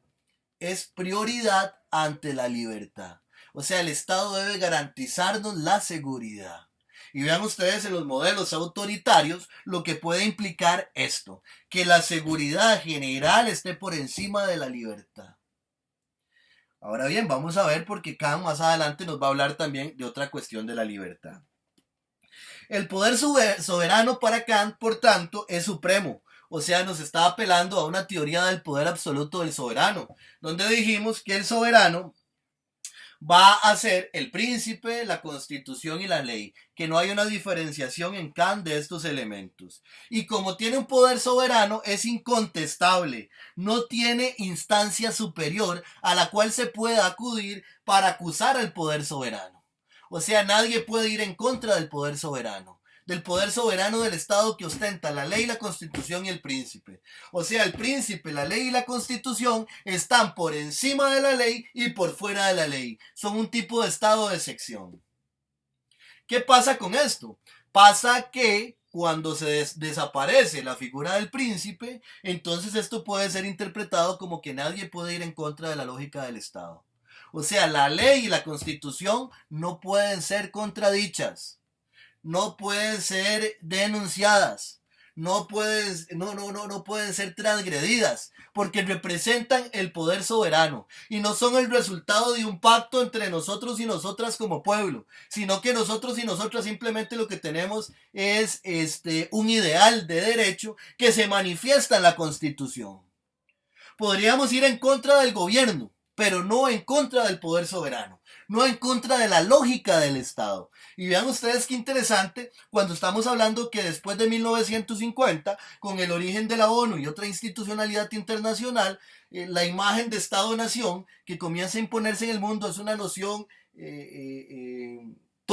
es prioridad ante la libertad. O sea, el Estado debe garantizarnos la seguridad. Y vean ustedes en los modelos autoritarios lo que puede implicar esto, que la seguridad general esté por encima de la libertad. Ahora bien, vamos a ver porque Kant más adelante nos va a hablar también de otra cuestión de la libertad. El poder soberano para Kant, por tanto, es supremo. O sea, nos está apelando a una teoría del poder absoluto del soberano, donde dijimos que el soberano va a ser el príncipe, la constitución y la ley, que no hay una diferenciación en Kant de estos elementos. Y como tiene un poder soberano, es incontestable, no tiene instancia superior a la cual se pueda acudir para acusar al poder soberano. O sea, nadie puede ir en contra del poder soberano del Estado que ostenta la ley, la constitución y el príncipe. O sea, el príncipe, la ley y la constitución están por encima de la ley y por fuera de la ley. Son un tipo de Estado de excepción. ¿Qué pasa con esto? Pasa que cuando se desaparece la figura del príncipe, entonces esto puede ser interpretado como que nadie puede ir en contra de la lógica del Estado. O sea, la ley y la constitución no pueden ser contradichas, no pueden ser denunciadas, no pueden ser transgredidas, porque representan el poder soberano y no son el resultado de un pacto entre nosotros y nosotras como pueblo, sino que nosotros y nosotras simplemente lo que tenemos es un ideal de derecho que se manifiesta en la Constitución. Podríamos ir en contra del gobierno, pero no en contra del poder soberano, no en contra de la lógica del Estado. Y vean ustedes qué interesante cuando estamos hablando que después de 1950, con el origen de la ONU y otra institucionalidad internacional, la imagen de Estado-nación que comienza a imponerse en el mundo es una noción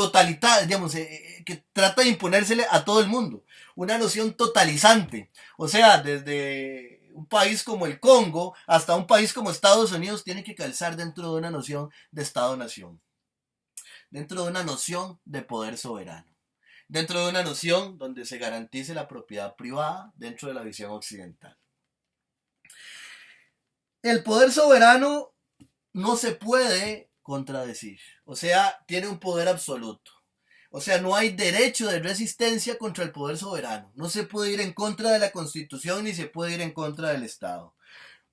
totalitaria, digamos, que trata de imponérsele a todo el mundo. Una noción totalizante. O sea, desde un país como el Congo hasta un país como Estados Unidos tiene que calzar dentro de una noción de Estado-nación, dentro de una noción de poder soberano, dentro de una noción donde se garantice la propiedad privada dentro de la visión occidental. El poder soberano no se puede contradecir, o sea, tiene un poder absoluto. O sea, no hay derecho de resistencia contra el poder soberano. No se puede ir en contra de la Constitución ni se puede ir en contra del Estado.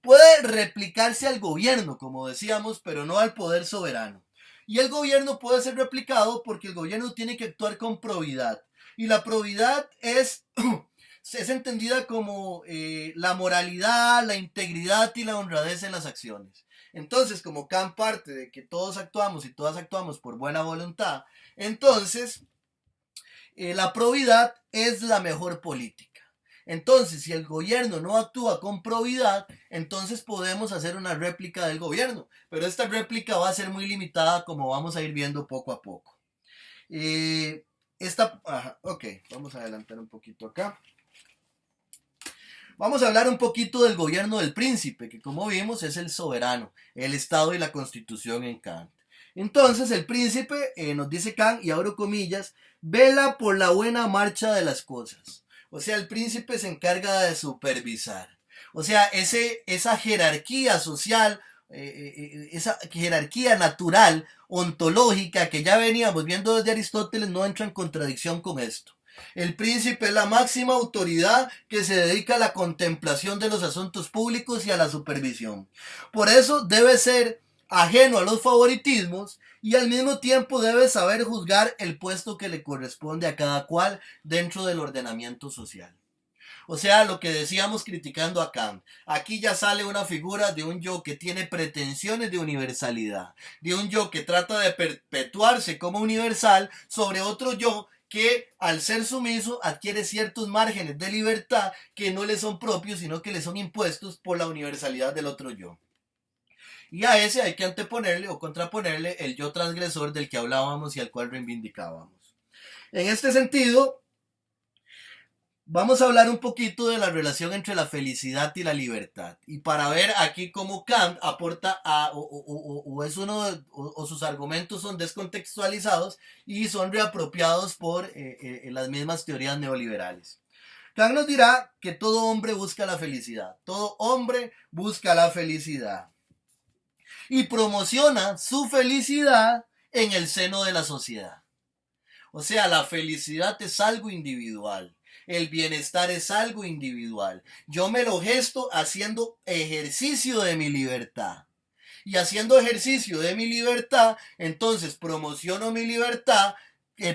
Puede replicarse al gobierno, como decíamos, pero no al poder soberano. Y el gobierno puede ser replicado porque el gobierno tiene que actuar con probidad. Y la probidad es entendida como la moralidad, la integridad y la honradez en las acciones. Entonces, como Kant parte de que todos actuamos y todas actuamos por buena voluntad, entonces la probidad es la mejor política. Entonces, si el gobierno no actúa con probidad, entonces podemos hacer una réplica del gobierno. Pero esta réplica va a ser muy limitada, como vamos a ir viendo poco a poco. Ok, vamos a adelantar un poquito acá. Vamos a hablar un poquito del gobierno del príncipe, que como vimos es el soberano, el Estado y la Constitución en Kant. Entonces el príncipe, nos dice Kant, y abro comillas, vela por la buena marcha de las cosas. O sea, el príncipe se encarga de supervisar. O sea, esa jerarquía social, esa jerarquía natural, ontológica, que ya veníamos viendo desde Aristóteles, no entra en contradicción con esto. El príncipe es la máxima autoridad que se dedica a la contemplación de los asuntos públicos y a la supervisión. Por eso debe ser ajeno a los favoritismos y al mismo tiempo debe saber juzgar el puesto que le corresponde a cada cual dentro del ordenamiento social. O sea, lo que decíamos criticando a Kant. Aquí ya sale una figura de un yo que tiene pretensiones de universalidad, de un yo que trata de perpetuarse como universal sobre otro yo que al ser sumiso adquiere ciertos márgenes de libertad que no le son propios, sino que le son impuestos por la universalidad del otro yo. Y a ese hay que anteponerle o contraponerle el yo transgresor del que hablábamos y al cual reivindicábamos. En este sentido, vamos a hablar un poquito de la relación entre la felicidad y la libertad. Y para ver aquí cómo Kant aporta es uno o sus argumentos son descontextualizados y son reapropiados por las mismas teorías neoliberales. Kant nos dirá que todo hombre busca la felicidad. Todo hombre busca la felicidad. Y promociona su felicidad en el seno de la sociedad. O sea, la felicidad es algo individual. El bienestar es algo individual. Yo me lo gesto haciendo ejercicio de mi libertad. Y haciendo ejercicio de mi libertad, entonces promociono mi libertad,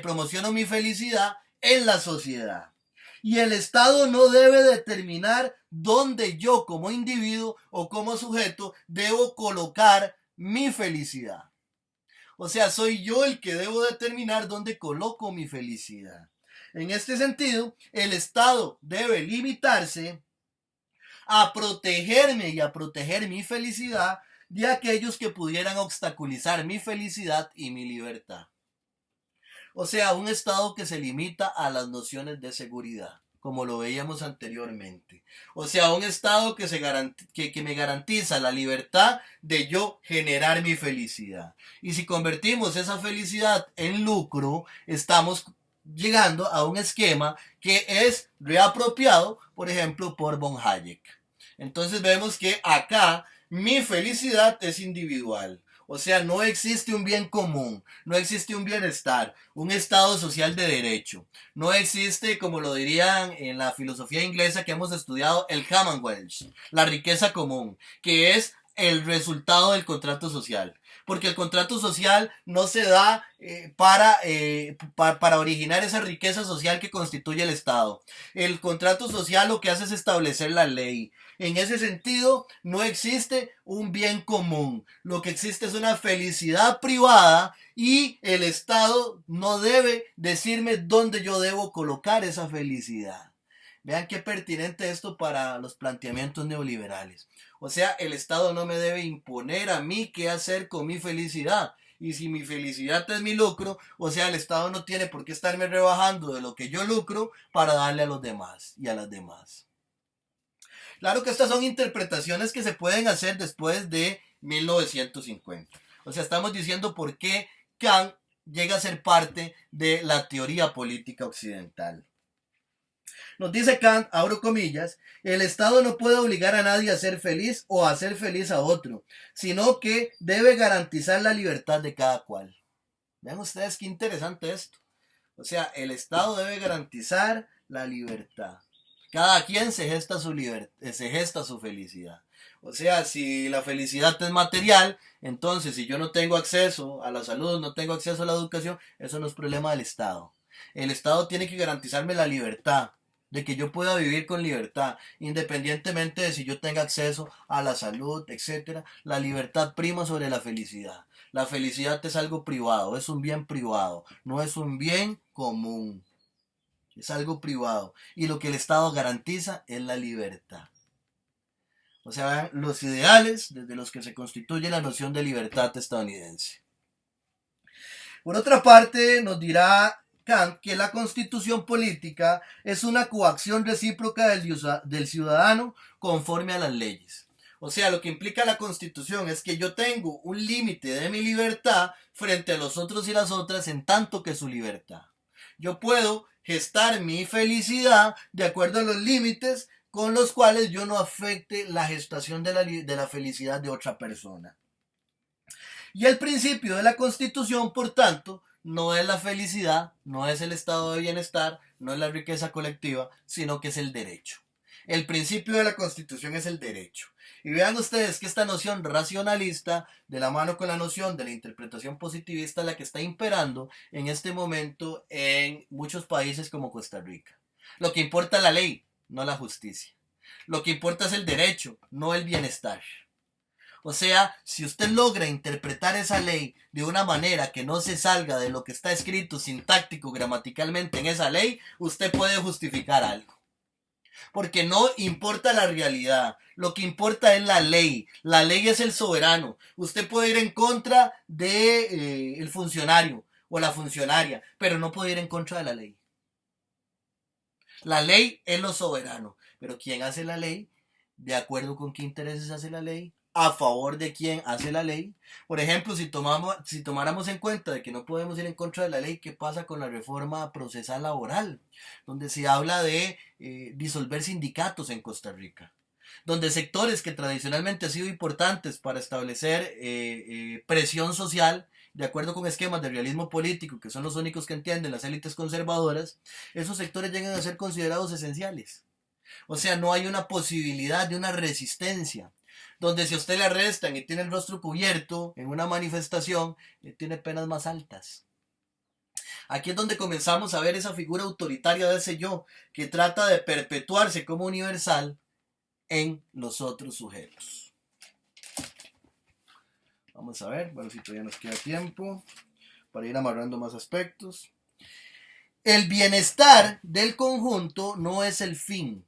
promociono mi felicidad en la sociedad. Y el Estado no debe determinar dónde yo como individuo o como sujeto debo colocar mi felicidad. O sea, soy yo el que debo determinar dónde coloco mi felicidad. En este sentido, el Estado debe limitarse a protegerme y a proteger mi felicidad de aquellos que pudieran obstaculizar mi felicidad y mi libertad. O sea, un Estado que se limita a las nociones de seguridad, como lo veíamos anteriormente. O sea, un Estado que me garantiza la libertad de yo generar mi felicidad. Y si convertimos esa felicidad en lucro, estamos llegando a un esquema que es reapropiado, por ejemplo, por von Hayek. Entonces vemos que acá mi felicidad es individual. O sea, no existe un bien común, no existe un bienestar, un estado social de derecho. No existe, como lo dirían en la filosofía inglesa que hemos estudiado, el Commonwealth, la riqueza común, que es el resultado del contrato social. Porque el contrato social no se da para originar esa riqueza social que constituye el Estado. El contrato social lo que hace es establecer la ley. En ese sentido, no existe un bien común. Lo que existe es una felicidad privada y el Estado no debe decirme dónde yo debo colocar esa felicidad. Vean qué pertinente esto para los planteamientos neoliberales. O sea, el Estado no me debe imponer a mí qué hacer con mi felicidad. Y si mi felicidad es mi lucro, o sea, el Estado no tiene por qué estarme rebajando de lo que yo lucro para darle a los demás y a las demás. Claro que estas son interpretaciones que se pueden hacer después de 1950. O sea, estamos diciendo por qué Kant llega a ser parte de la teoría política occidental. Nos dice Kant, abro comillas, el Estado no puede obligar a nadie a ser feliz o a hacer feliz a otro, sino que debe garantizar la libertad de cada cual. Vean ustedes qué interesante esto. O sea, el Estado debe garantizar la libertad. Cada quien se gesta su felicidad. O sea, si la felicidad es material, entonces si yo no tengo acceso a la salud, no tengo acceso a la educación, eso no es problema del Estado. El Estado tiene que garantizarme la libertad, de que yo pueda vivir con libertad, independientemente de si yo tenga acceso a la salud, etcétera. La libertad prima sobre la felicidad. La felicidad es algo privado, es un bien privado, no es un bien común. Es algo privado. Y lo que el Estado garantiza es la libertad. O sea, los ideales desde los que se constituye la noción de libertad estadounidense. Por otra parte, nos dirá Kant que la constitución política es una coacción recíproca del ciudadano conforme a las leyes. O sea, lo que implica la constitución es que yo tengo un límite de mi libertad frente a los otros y las otras en tanto que su libertad. Yo puedo gestar mi felicidad de acuerdo a los límites con los cuales yo no afecte la gestación de la felicidad de otra persona. Y el principio de la Constitución, por tanto, no es la felicidad, no es el estado de bienestar, no es la riqueza colectiva, sino que es el derecho. El principio de la Constitución es el derecho. Y vean ustedes que esta noción racionalista, de la mano con la noción de la interpretación positivista, es la que está imperando en este momento en muchos países como Costa Rica. Lo que importa es la ley, no la justicia. Lo que importa es el derecho, no el bienestar. O sea, si usted logra interpretar esa ley de una manera que no se salga de lo que está escrito sintáctico, gramaticalmente en esa ley, usted puede justificar algo. Porque no importa la realidad, lo que importa es la ley. La ley es el soberano. Usted puede ir en contra de el funcionario o la funcionaria, pero no puede ir en contra de la ley. La ley es lo soberano, pero ¿quién hace la ley? ¿De acuerdo con qué intereses hace la ley? ¿A favor de quién hace la ley? Por ejemplo, si tomáramos en cuenta de que no podemos ir en contra de la ley, ¿qué pasa con la reforma procesal laboral? Donde se habla de disolver sindicatos en Costa Rica. Donde sectores que tradicionalmente han sido importantes para establecer presión social, de acuerdo con esquemas de realismo político, que son los únicos que entienden las élites conservadoras, esos sectores llegan a ser considerados esenciales. O sea, no hay una posibilidad de una resistencia. Donde si a usted le arrestan y tiene el rostro cubierto en una manifestación, tiene penas más altas. Aquí es donde comenzamos a ver esa figura autoritaria de ese yo, que trata de perpetuarse como universal en los otros sujetos. Vamos a ver, bueno, si todavía nos queda tiempo para ir amarrando más aspectos. El bienestar del conjunto no es el fin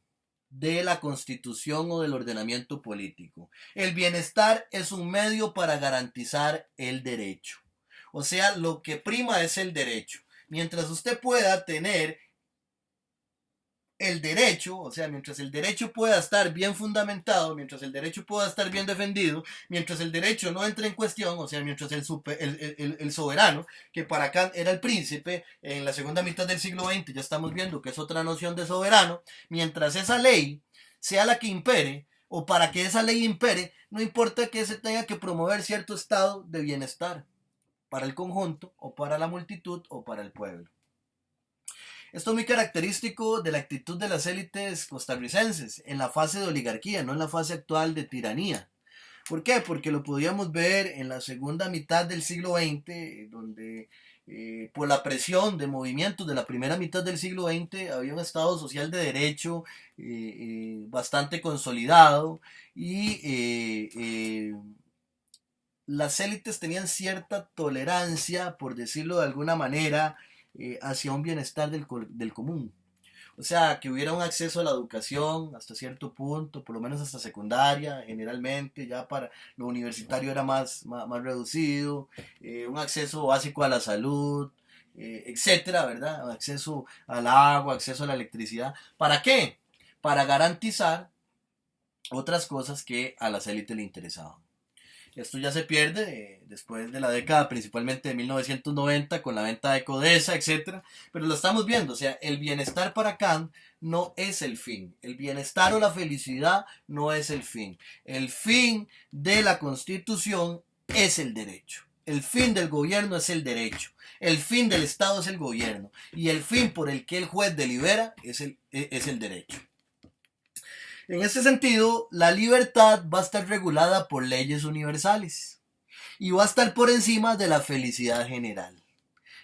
de la constitución o del ordenamiento político. El bienestar es un medio para garantizar el derecho. O sea, lo que prima es el derecho. Mientras usted pueda tener el derecho, o sea, mientras el derecho pueda estar bien fundamentado, mientras el derecho pueda estar bien defendido, mientras el derecho no entre en cuestión, o sea, mientras el soberano, que para Kant era el príncipe, en la segunda mitad del siglo XX ya estamos viendo que es otra noción de soberano, mientras esa ley sea la que impere, o para que esa ley impere, no importa que se tenga que promover cierto estado de bienestar para el conjunto, o para la multitud, o para el pueblo. Esto es muy característico de la actitud de las élites costarricenses en la fase de oligarquía, no en la fase actual de tiranía. ¿Por qué? Porque lo podíamos ver en la segunda mitad del siglo XX, donde por la presión de movimientos de la primera mitad del siglo XX había un Estado social de derecho bastante consolidado y las élites tenían cierta tolerancia, por decirlo de alguna manera, hacia un bienestar del común. O sea, que hubiera un acceso a la educación hasta cierto punto, por lo menos hasta secundaria, generalmente, ya para lo universitario era más reducido, un acceso básico a la salud, etcétera, ¿verdad? Acceso al agua, acceso a la electricidad. ¿Para qué? Para garantizar otras cosas que a las élites le interesaban. Esto ya se pierde después de la década principalmente de 1990 con la venta de Codesa, etcétera, pero lo estamos viendo, o sea, el bienestar para Kant no es el fin, el bienestar o la felicidad no es el fin. El fin de la Constitución es el derecho. El fin del gobierno es el derecho. El fin del Estado es el gobierno. Y el fin por el que el juez delibera es el derecho. En este sentido, la libertad va a estar regulada por leyes universales y va a estar por encima de la felicidad general.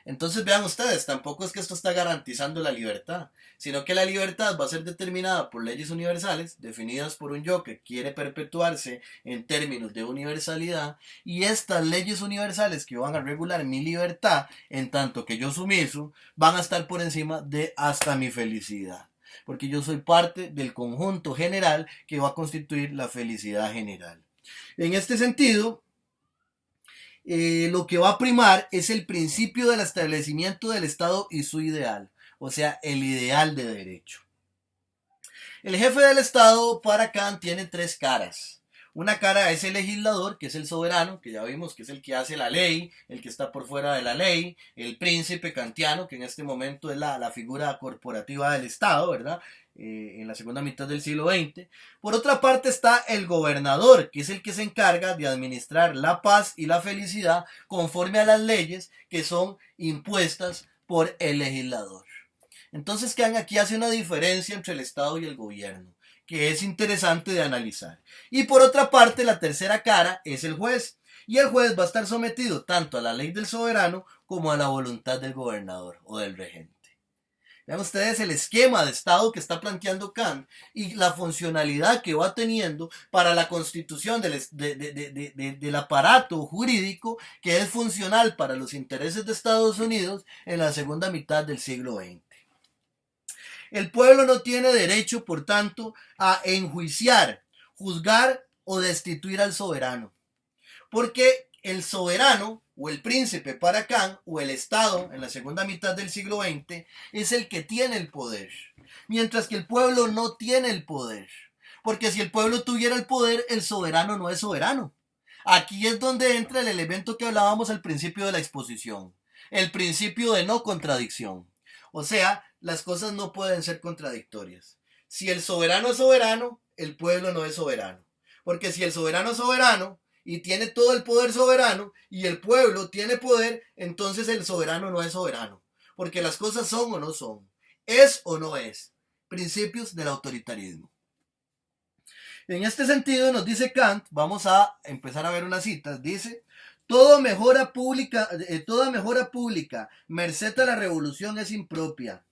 Entonces vean ustedes, tampoco es que esto está garantizando la libertad, sino que la libertad va a ser determinada por leyes universales, definidas por un yo que quiere perpetuarse en términos de universalidad, y estas leyes universales que van a regular mi libertad, en tanto que yo sumiso, van a estar por encima de hasta mi felicidad, porque yo soy parte del conjunto general que va a constituir la felicidad general. En este sentido, lo que va a primar es el principio del establecimiento del Estado y su ideal, o sea, el ideal de derecho. El jefe del Estado para Kant tiene tres caras. Una cara es el legislador, que es el soberano, que ya vimos que es el que hace la ley, el que está por fuera de la ley, el príncipe kantiano, que en este momento es la figura corporativa del Estado, ¿verdad? En la segunda mitad del siglo XX. Por otra parte está el gobernador, que es el que se encarga de administrar la paz y la felicidad conforme a las leyes que son impuestas por el legislador. Entonces, aquí hace una diferencia entre el Estado y el gobierno, que es interesante de analizar. Y por otra parte, la tercera cara es el juez. Y el juez va a estar sometido tanto a la ley del soberano como a la voluntad del gobernador o del regente. Vean ustedes el esquema de Estado que está planteando Kant y la funcionalidad que va teniendo para la constitución del aparato jurídico que es funcional para los intereses de Estados Unidos en la segunda mitad del siglo XX. El pueblo no tiene derecho, por tanto, a enjuiciar, juzgar o destituir al soberano. Porque el soberano o el príncipe para Kant o el Estado en la segunda mitad del siglo XX es el que tiene el poder. Mientras que el pueblo no tiene el poder. Porque si el pueblo tuviera el poder, el soberano no es soberano. Aquí es donde entra el elemento que hablábamos al principio de la exposición. El principio de no contradicción. O sea, las cosas no pueden ser contradictorias. Si el soberano es soberano, el pueblo no es soberano. Porque si el soberano es soberano y tiene todo el poder soberano y el pueblo tiene poder, entonces el soberano no es soberano. Porque las cosas son o no son. Es o no es. Principios del autoritarismo. En este sentido nos dice Kant, vamos a empezar a ver unas citas, dice: toda mejora pública, merced a la revolución, es impropia,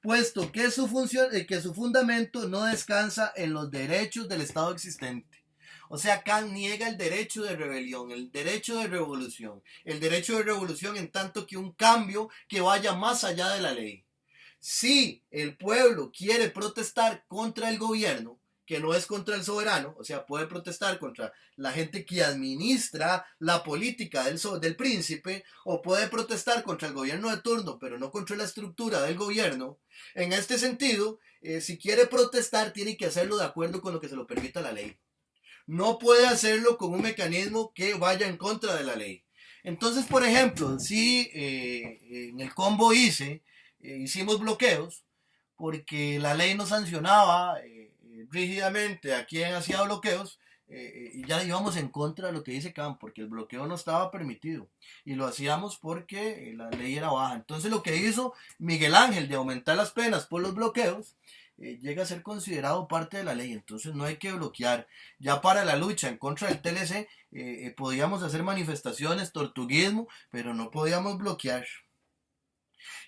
puesto que su fundamento no descansa en los derechos del Estado existente. O sea, Kant niega el derecho de rebelión, el derecho de revolución, en tanto que un cambio que vaya más allá de la ley. Si el pueblo quiere protestar contra el gobierno, que no es contra el soberano, o sea, puede protestar contra la gente que administra la política del príncipe, o puede protestar contra el gobierno de turno, pero no contra la estructura del gobierno. En este sentido, si quiere protestar, tiene que hacerlo de acuerdo con lo que se lo permita la ley. No puede hacerlo con un mecanismo que vaya en contra de la ley. Entonces, por ejemplo, si en el combo hicimos bloqueos, porque la ley no sancionaba rígidamente a quien hacía bloqueos, y ya íbamos en contra de lo que dice Kant, porque el bloqueo no estaba permitido y lo hacíamos porque la ley era baja. Entonces lo que hizo Miguel Ángel de aumentar las penas por los bloqueos llega a ser considerado parte de la ley. Entonces no hay que bloquear. Ya para la lucha en contra del TLC podíamos hacer manifestaciones, tortuguismo, pero no podíamos bloquear.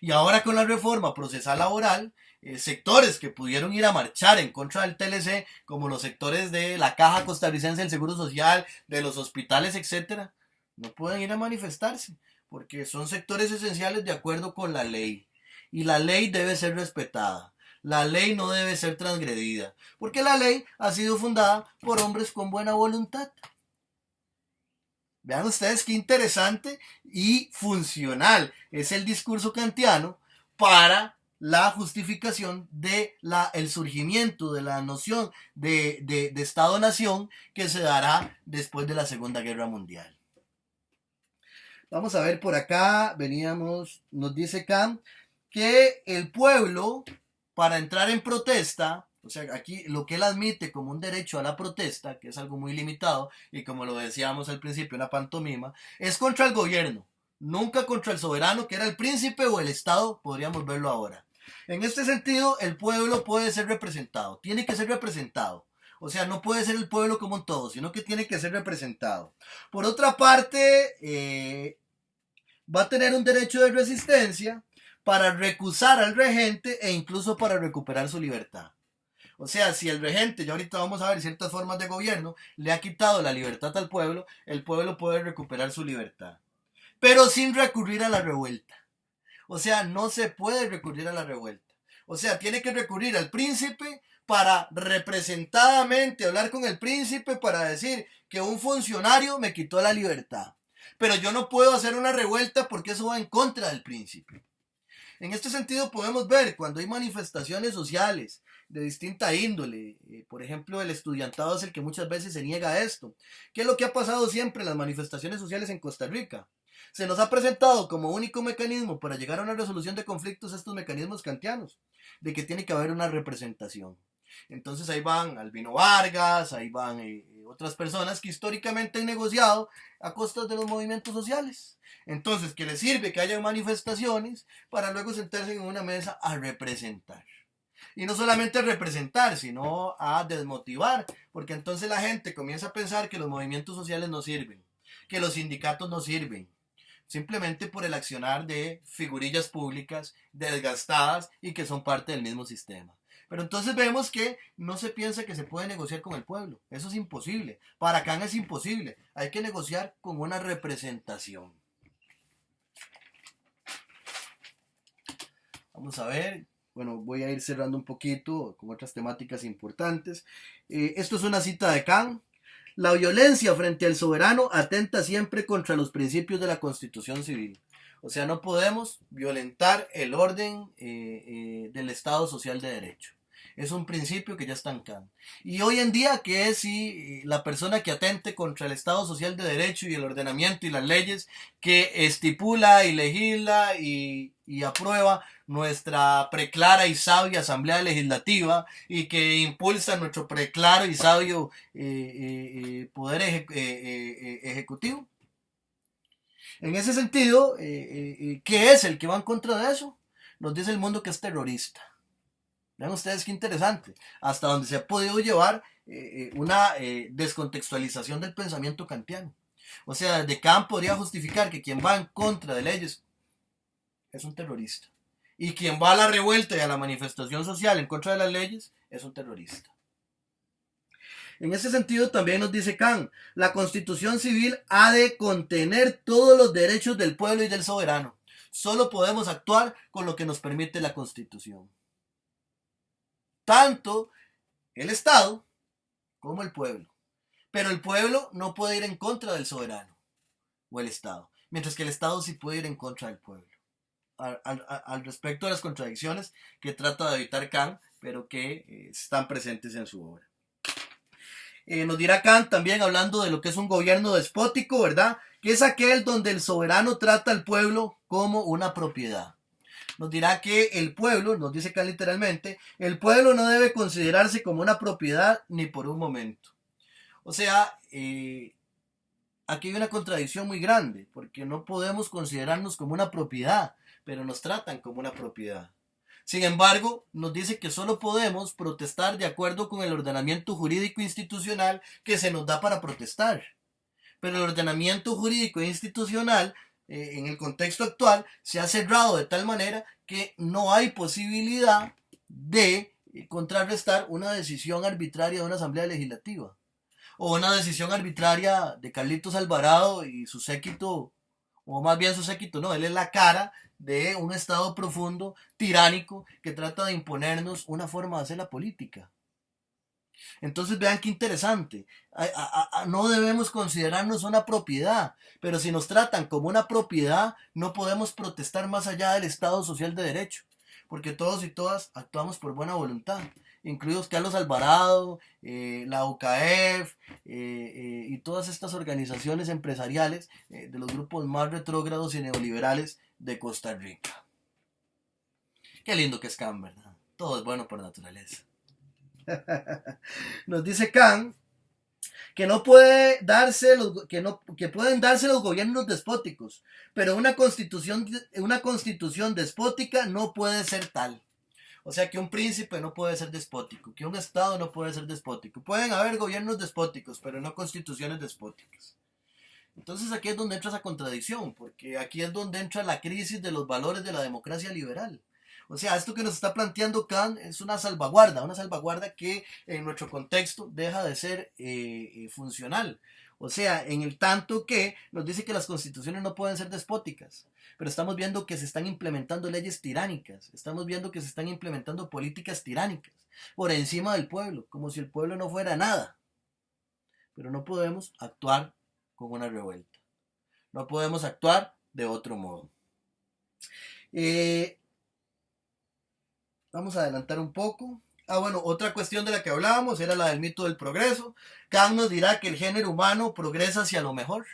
Y ahora con la reforma procesal laboral, sectores que pudieron ir a marchar en contra del TLC, como los sectores de la Caja Costarricense del Seguro Social, de los hospitales, etcétera, no pueden ir a manifestarse, porque son sectores esenciales de acuerdo con la ley. Y la ley debe ser respetada. La ley no debe ser transgredida, porque la ley ha sido fundada por hombres con buena voluntad. Vean ustedes qué interesante y funcional es el discurso kantiano para la justificación de el surgimiento de la noción de Estado-nación que se dará después de la Segunda Guerra Mundial. Vamos a ver por acá, nos dice Kant que el pueblo, para entrar en protesta, o sea, aquí lo que él admite como un derecho a la protesta, que es algo muy limitado, y como lo decíamos al principio, una pantomima, es contra el gobierno, nunca contra el soberano, que era el príncipe o el Estado, podríamos verlo ahora. En este sentido, el pueblo puede ser representado, tiene que ser representado. O sea, no puede ser el pueblo como un todo, sino que tiene que ser representado. Por otra parte, va a tener un derecho de resistencia para recusar al regente e incluso para recuperar su libertad. O sea, si el regente, ya ahorita vamos a ver ciertas formas de gobierno, le ha quitado la libertad al pueblo, el pueblo puede recuperar su libertad. Pero sin recurrir a la revuelta. O sea, no se puede recurrir a la revuelta. O sea, tiene que recurrir al príncipe para representadamente hablar con el príncipe para decir que un funcionario me quitó la libertad. Pero yo no puedo hacer una revuelta porque eso va en contra del príncipe. En este sentido podemos ver cuando hay manifestaciones sociales de distinta índole, por ejemplo el estudiantado es el que muchas veces se niega a esto. ¿Qué es lo que ha pasado siempre en las manifestaciones sociales en Costa Rica? Se nos ha presentado como único mecanismo para llegar a una resolución de conflictos estos mecanismos kantianos, de que tiene que haber una representación. Entonces ahí van Albino Vargas, ahí van otras personas que históricamente han negociado a costas de los movimientos sociales. Entonces, ¿qué les sirve que haya manifestaciones para luego sentarse en una mesa a representar? Y no solamente a representar, sino a desmotivar, porque entonces la gente comienza a pensar que los movimientos sociales no sirven, que los sindicatos no sirven, simplemente por el accionar de figurillas públicas desgastadas y que son parte del mismo sistema. Pero entonces vemos que no se piensa que se puede negociar con el pueblo. Eso es imposible. Para Kant es imposible. Hay que negociar con una representación. Vamos a ver. Bueno, voy a ir cerrando un poquito con otras temáticas importantes. Esto es una cita de Kant. La violencia frente al soberano atenta siempre contra los principios de la Constitución Civil. O sea, no podemos violentar el orden del Estado Social de Derecho. Es un principio que ya está en Kant. Y hoy en día, ¿qué es si la persona que atente contra el Estado Social de Derecho y el ordenamiento y las leyes que estipula y legisla y aprueba nuestra preclara y sabia Asamblea Legislativa y que impulsa nuestro preclaro y sabio Poder Ejecutivo? En ese sentido, ¿qué es el que va en contra de eso? Nos dice el mundo que es terrorista. Vean ustedes qué interesante, hasta donde se ha podido llevar una descontextualización del pensamiento kantiano. O sea, desde Kant podría justificar que quien va en contra de leyes es un terrorista. Y quien va a la revuelta y a la manifestación social en contra de las leyes es un terrorista. En ese sentido también nos dice Kant, la Constitución Civil ha de contener todos los derechos del pueblo y del soberano. Solo podemos actuar con lo que nos permite la Constitución. Tanto el Estado como el pueblo. Pero el pueblo no puede ir en contra del soberano o el Estado, mientras que el Estado sí puede ir en contra del pueblo. Al respecto de las contradicciones que trata de evitar Kant, pero que están presentes en su obra. Nos dirá Kant también hablando de lo que es un gobierno despótico, ¿verdad? Que es aquel donde el soberano trata al pueblo como una propiedad. Nos dirá que el pueblo, nos dice Kant literalmente, el pueblo no debe considerarse como una propiedad ni por un momento. O sea, aquí hay una contradicción muy grande, porque no podemos considerarnos como una propiedad, pero nos tratan como una propiedad. Sin embargo, nos dice que solo podemos protestar de acuerdo con el ordenamiento jurídico institucional que se nos da para protestar. Pero el ordenamiento jurídico e institucional en el contexto actual se ha cerrado de tal manera que no hay posibilidad de contrarrestar una decisión arbitraria de una asamblea legislativa o una decisión arbitraria de Carlitos Alvarado y su séquito o más bien su séquito, no, él es la cara de un Estado profundo, tiránico, que trata de imponernos una forma de hacer la política. Entonces vean qué interesante. No debemos considerarnos una propiedad, pero si nos tratan como una propiedad, no podemos protestar más allá del Estado social de derecho, porque todos y todas actuamos por buena voluntad, incluidos Carlos Alvarado, la UCAEF y todas estas organizaciones empresariales de los grupos más retrógrados y neoliberales de Costa Rica. Qué lindo que es Can, ¿verdad? Todo es bueno por naturaleza. Nos dice Kant que no puede darse que pueden darse los gobiernos despóticos, pero una constitución despótica no puede ser tal. O sea que un príncipe no puede ser despótico, que un estado no puede ser despótico. Pueden haber gobiernos despóticos, pero no constituciones despóticas. Entonces aquí es donde entra esa contradicción, porque aquí es donde entra la crisis de los valores de la democracia liberal. O sea, esto que nos está planteando Kant es una salvaguarda que en nuestro contexto deja de ser funcional. O sea, en el tanto que nos dice que las constituciones no pueden ser despóticas, pero estamos viendo que se están implementando leyes tiránicas, estamos viendo que se están implementando políticas tiránicas por encima del pueblo, como si el pueblo no fuera nada. Pero no podemos actuar con una revuelta. No podemos actuar de otro modo. Vamos a adelantar un poco. Bueno, otra cuestión de la que hablábamos era la del mito del progreso. Kant nos dirá que el género humano progresa hacia lo mejor.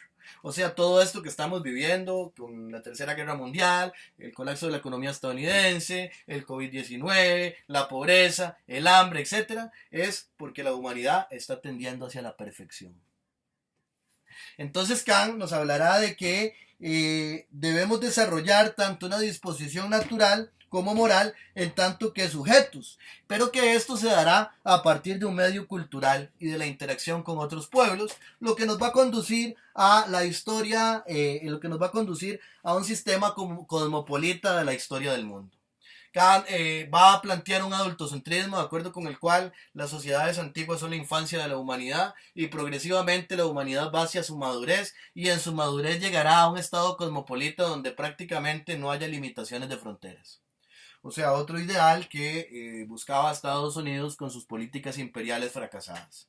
O sea, todo esto que estamos viviendo con la Tercera Guerra Mundial, el colapso de la economía estadounidense, el COVID-19, la pobreza, el hambre, etc., es porque la humanidad está tendiendo hacia la perfección. Entonces Kant nos hablará de que debemos desarrollar tanto una disposición natural como moral en tanto que sujetos, pero que esto se dará a partir de un medio cultural y de la interacción con otros pueblos, lo que nos va a conducir a la historia, lo que nos va a conducir a un sistema cosmopolita de la historia del mundo. Kant va a plantear un adultocentrismo de acuerdo con el cual las sociedades antiguas son la infancia de la humanidad y progresivamente la humanidad va hacia su madurez y en su madurez llegará a un estado cosmopolita donde prácticamente no haya limitaciones de fronteras. O sea, otro ideal que buscaba Estados Unidos con sus políticas imperiales fracasadas.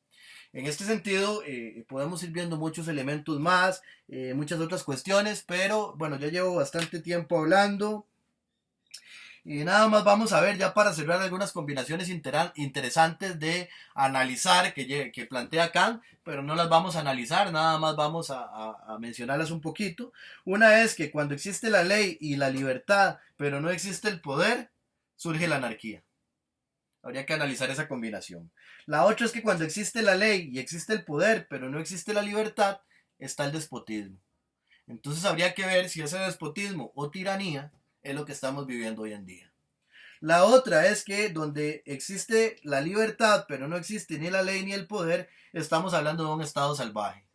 En este sentido, podemos ir viendo muchos elementos más, muchas otras cuestiones, pero bueno, ya llevo bastante tiempo hablando. Y nada más vamos a ver ya para cerrar algunas combinaciones interesantes de analizar que plantea Kant, pero no las vamos a analizar, nada más vamos a mencionarlas un poquito. Una es que cuando existe la ley y la libertad, pero no existe el poder, surge la anarquía. Habría que analizar esa combinación. La otra es que cuando existe la ley y existe el poder, pero no existe la libertad, está el despotismo. Entonces habría que ver si ese despotismo o tiranía es lo que estamos viviendo hoy en día. La otra es que donde existe la libertad, pero no existe ni la ley ni el poder, estamos hablando de un estado salvaje.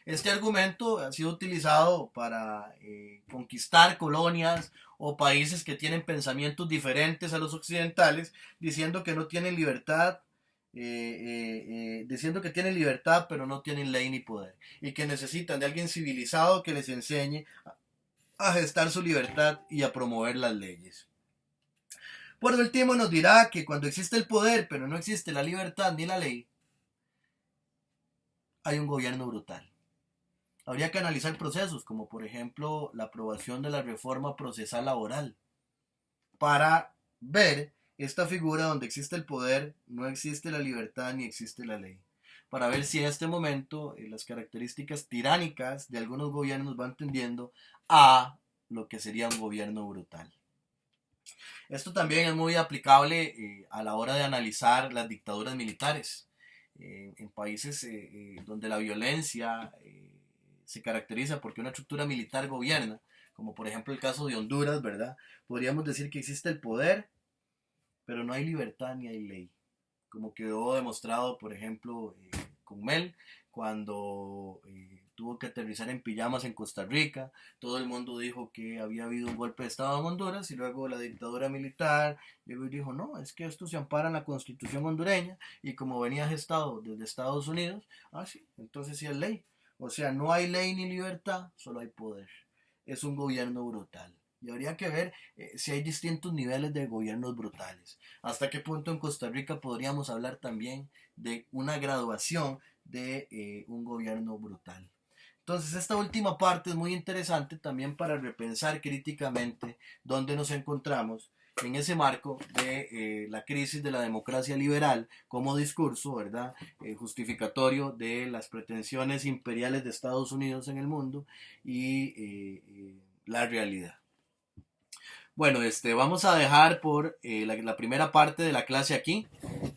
Este argumento ha sido utilizado para conquistar colonias o países que tienen pensamientos diferentes a los occidentales, diciendo que no tienen libertad, diciendo que tienen libertad, pero no tienen ley ni poder, y que necesitan de alguien civilizado que les enseñe a gestar su libertad y a promover las leyes. Por último, nos dirá que cuando existe el poder, pero no existe la libertad ni la ley, hay un gobierno brutal. Habría que analizar procesos, como por ejemplo la aprobación de la reforma procesal laboral, para ver esta figura donde existe el poder, no existe la libertad ni existe la ley. Para ver si en este momento las características tiránicas de algunos gobiernos van tendiendo a lo que sería un gobierno brutal. Esto también es muy aplicable a la hora de analizar las dictaduras militares. En países donde la violencia se caracteriza porque una estructura militar gobierna, como por ejemplo el caso de Honduras, ¿verdad? Podríamos decir que existe el poder, pero no hay libertad ni hay ley. Como quedó demostrado, por ejemplo, con Mel, cuando tuvo que aterrizar en pijamas en Costa Rica. Todo el mundo dijo que había habido un golpe de Estado en Honduras y luego la dictadura militar llegó y dijo, no, es que esto se ampara en la Constitución hondureña y como venía gestado desde Estados Unidos, sí, entonces sí es ley. O sea, no hay ley ni libertad, solo hay poder. es un gobierno brutal. Y habría que ver si hay distintos niveles de gobiernos brutales. Hasta qué punto en Costa Rica podríamos hablar también de una graduación de un gobierno brutal. Entonces, esta última parte es muy interesante también para repensar críticamente dónde nos encontramos en ese marco de la crisis de la democracia liberal como discurso, ¿verdad? Justificatorio de las pretensiones imperiales de Estados Unidos en el mundo y la realidad. Bueno, vamos a dejar por la primera parte de la clase aquí.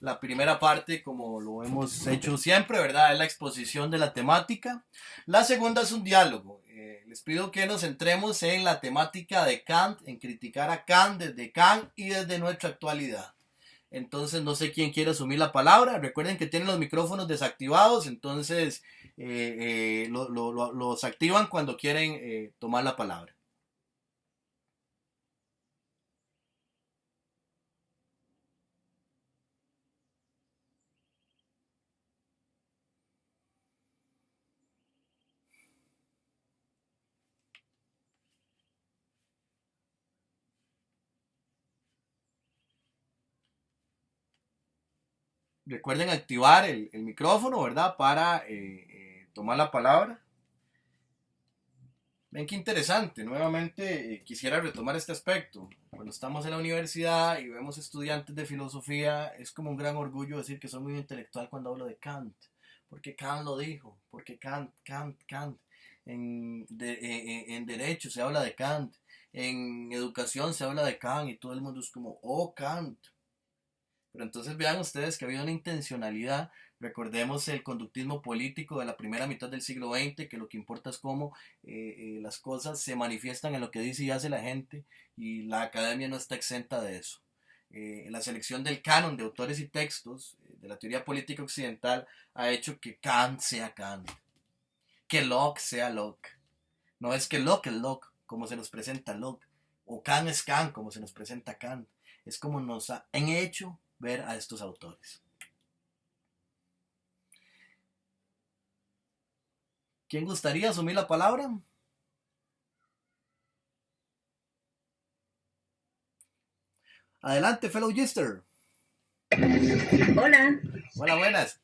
La primera parte, como lo hemos hecho siempre, ¿verdad? Es la exposición de la temática. La segunda es un diálogo. Les pido que nos centremos en la temática de Kant, en criticar a Kant desde Kant y desde nuestra actualidad. Entonces, no sé quién quiere asumir la palabra. Recuerden que tienen los micrófonos desactivados, entonces los activan cuando quieren tomar la palabra. Recuerden activar el micrófono, ¿verdad? Para tomar la palabra. Ven qué interesante. Nuevamente quisiera retomar este aspecto. Cuando estamos en la universidad y vemos estudiantes de filosofía, es como un gran orgullo decir que soy muy intelectual cuando hablo de Kant. Porque Kant lo dijo. Porque Kant. En derecho se habla de Kant. En educación se habla de Kant y todo el mundo es como, oh, Kant. Pero entonces vean ustedes que ha habido una intencionalidad. Recordemos el conductismo político de la primera mitad del siglo XX, que lo que importa es cómo las cosas se manifiestan en lo que dice y hace la gente, y la academia no está exenta de eso. La selección del canon de autores y textos de la teoría política occidental ha hecho que Kant sea Kant, que Locke sea Locke. No es que Locke es Locke, como se nos presenta Locke, o Kant es Kant, como se nos presenta Kant. Es como nos han hecho ver a estos autores. ¿Quién gustaría asumir la palabra? Adelante, fellow Gister. Hola. Hola, buenas.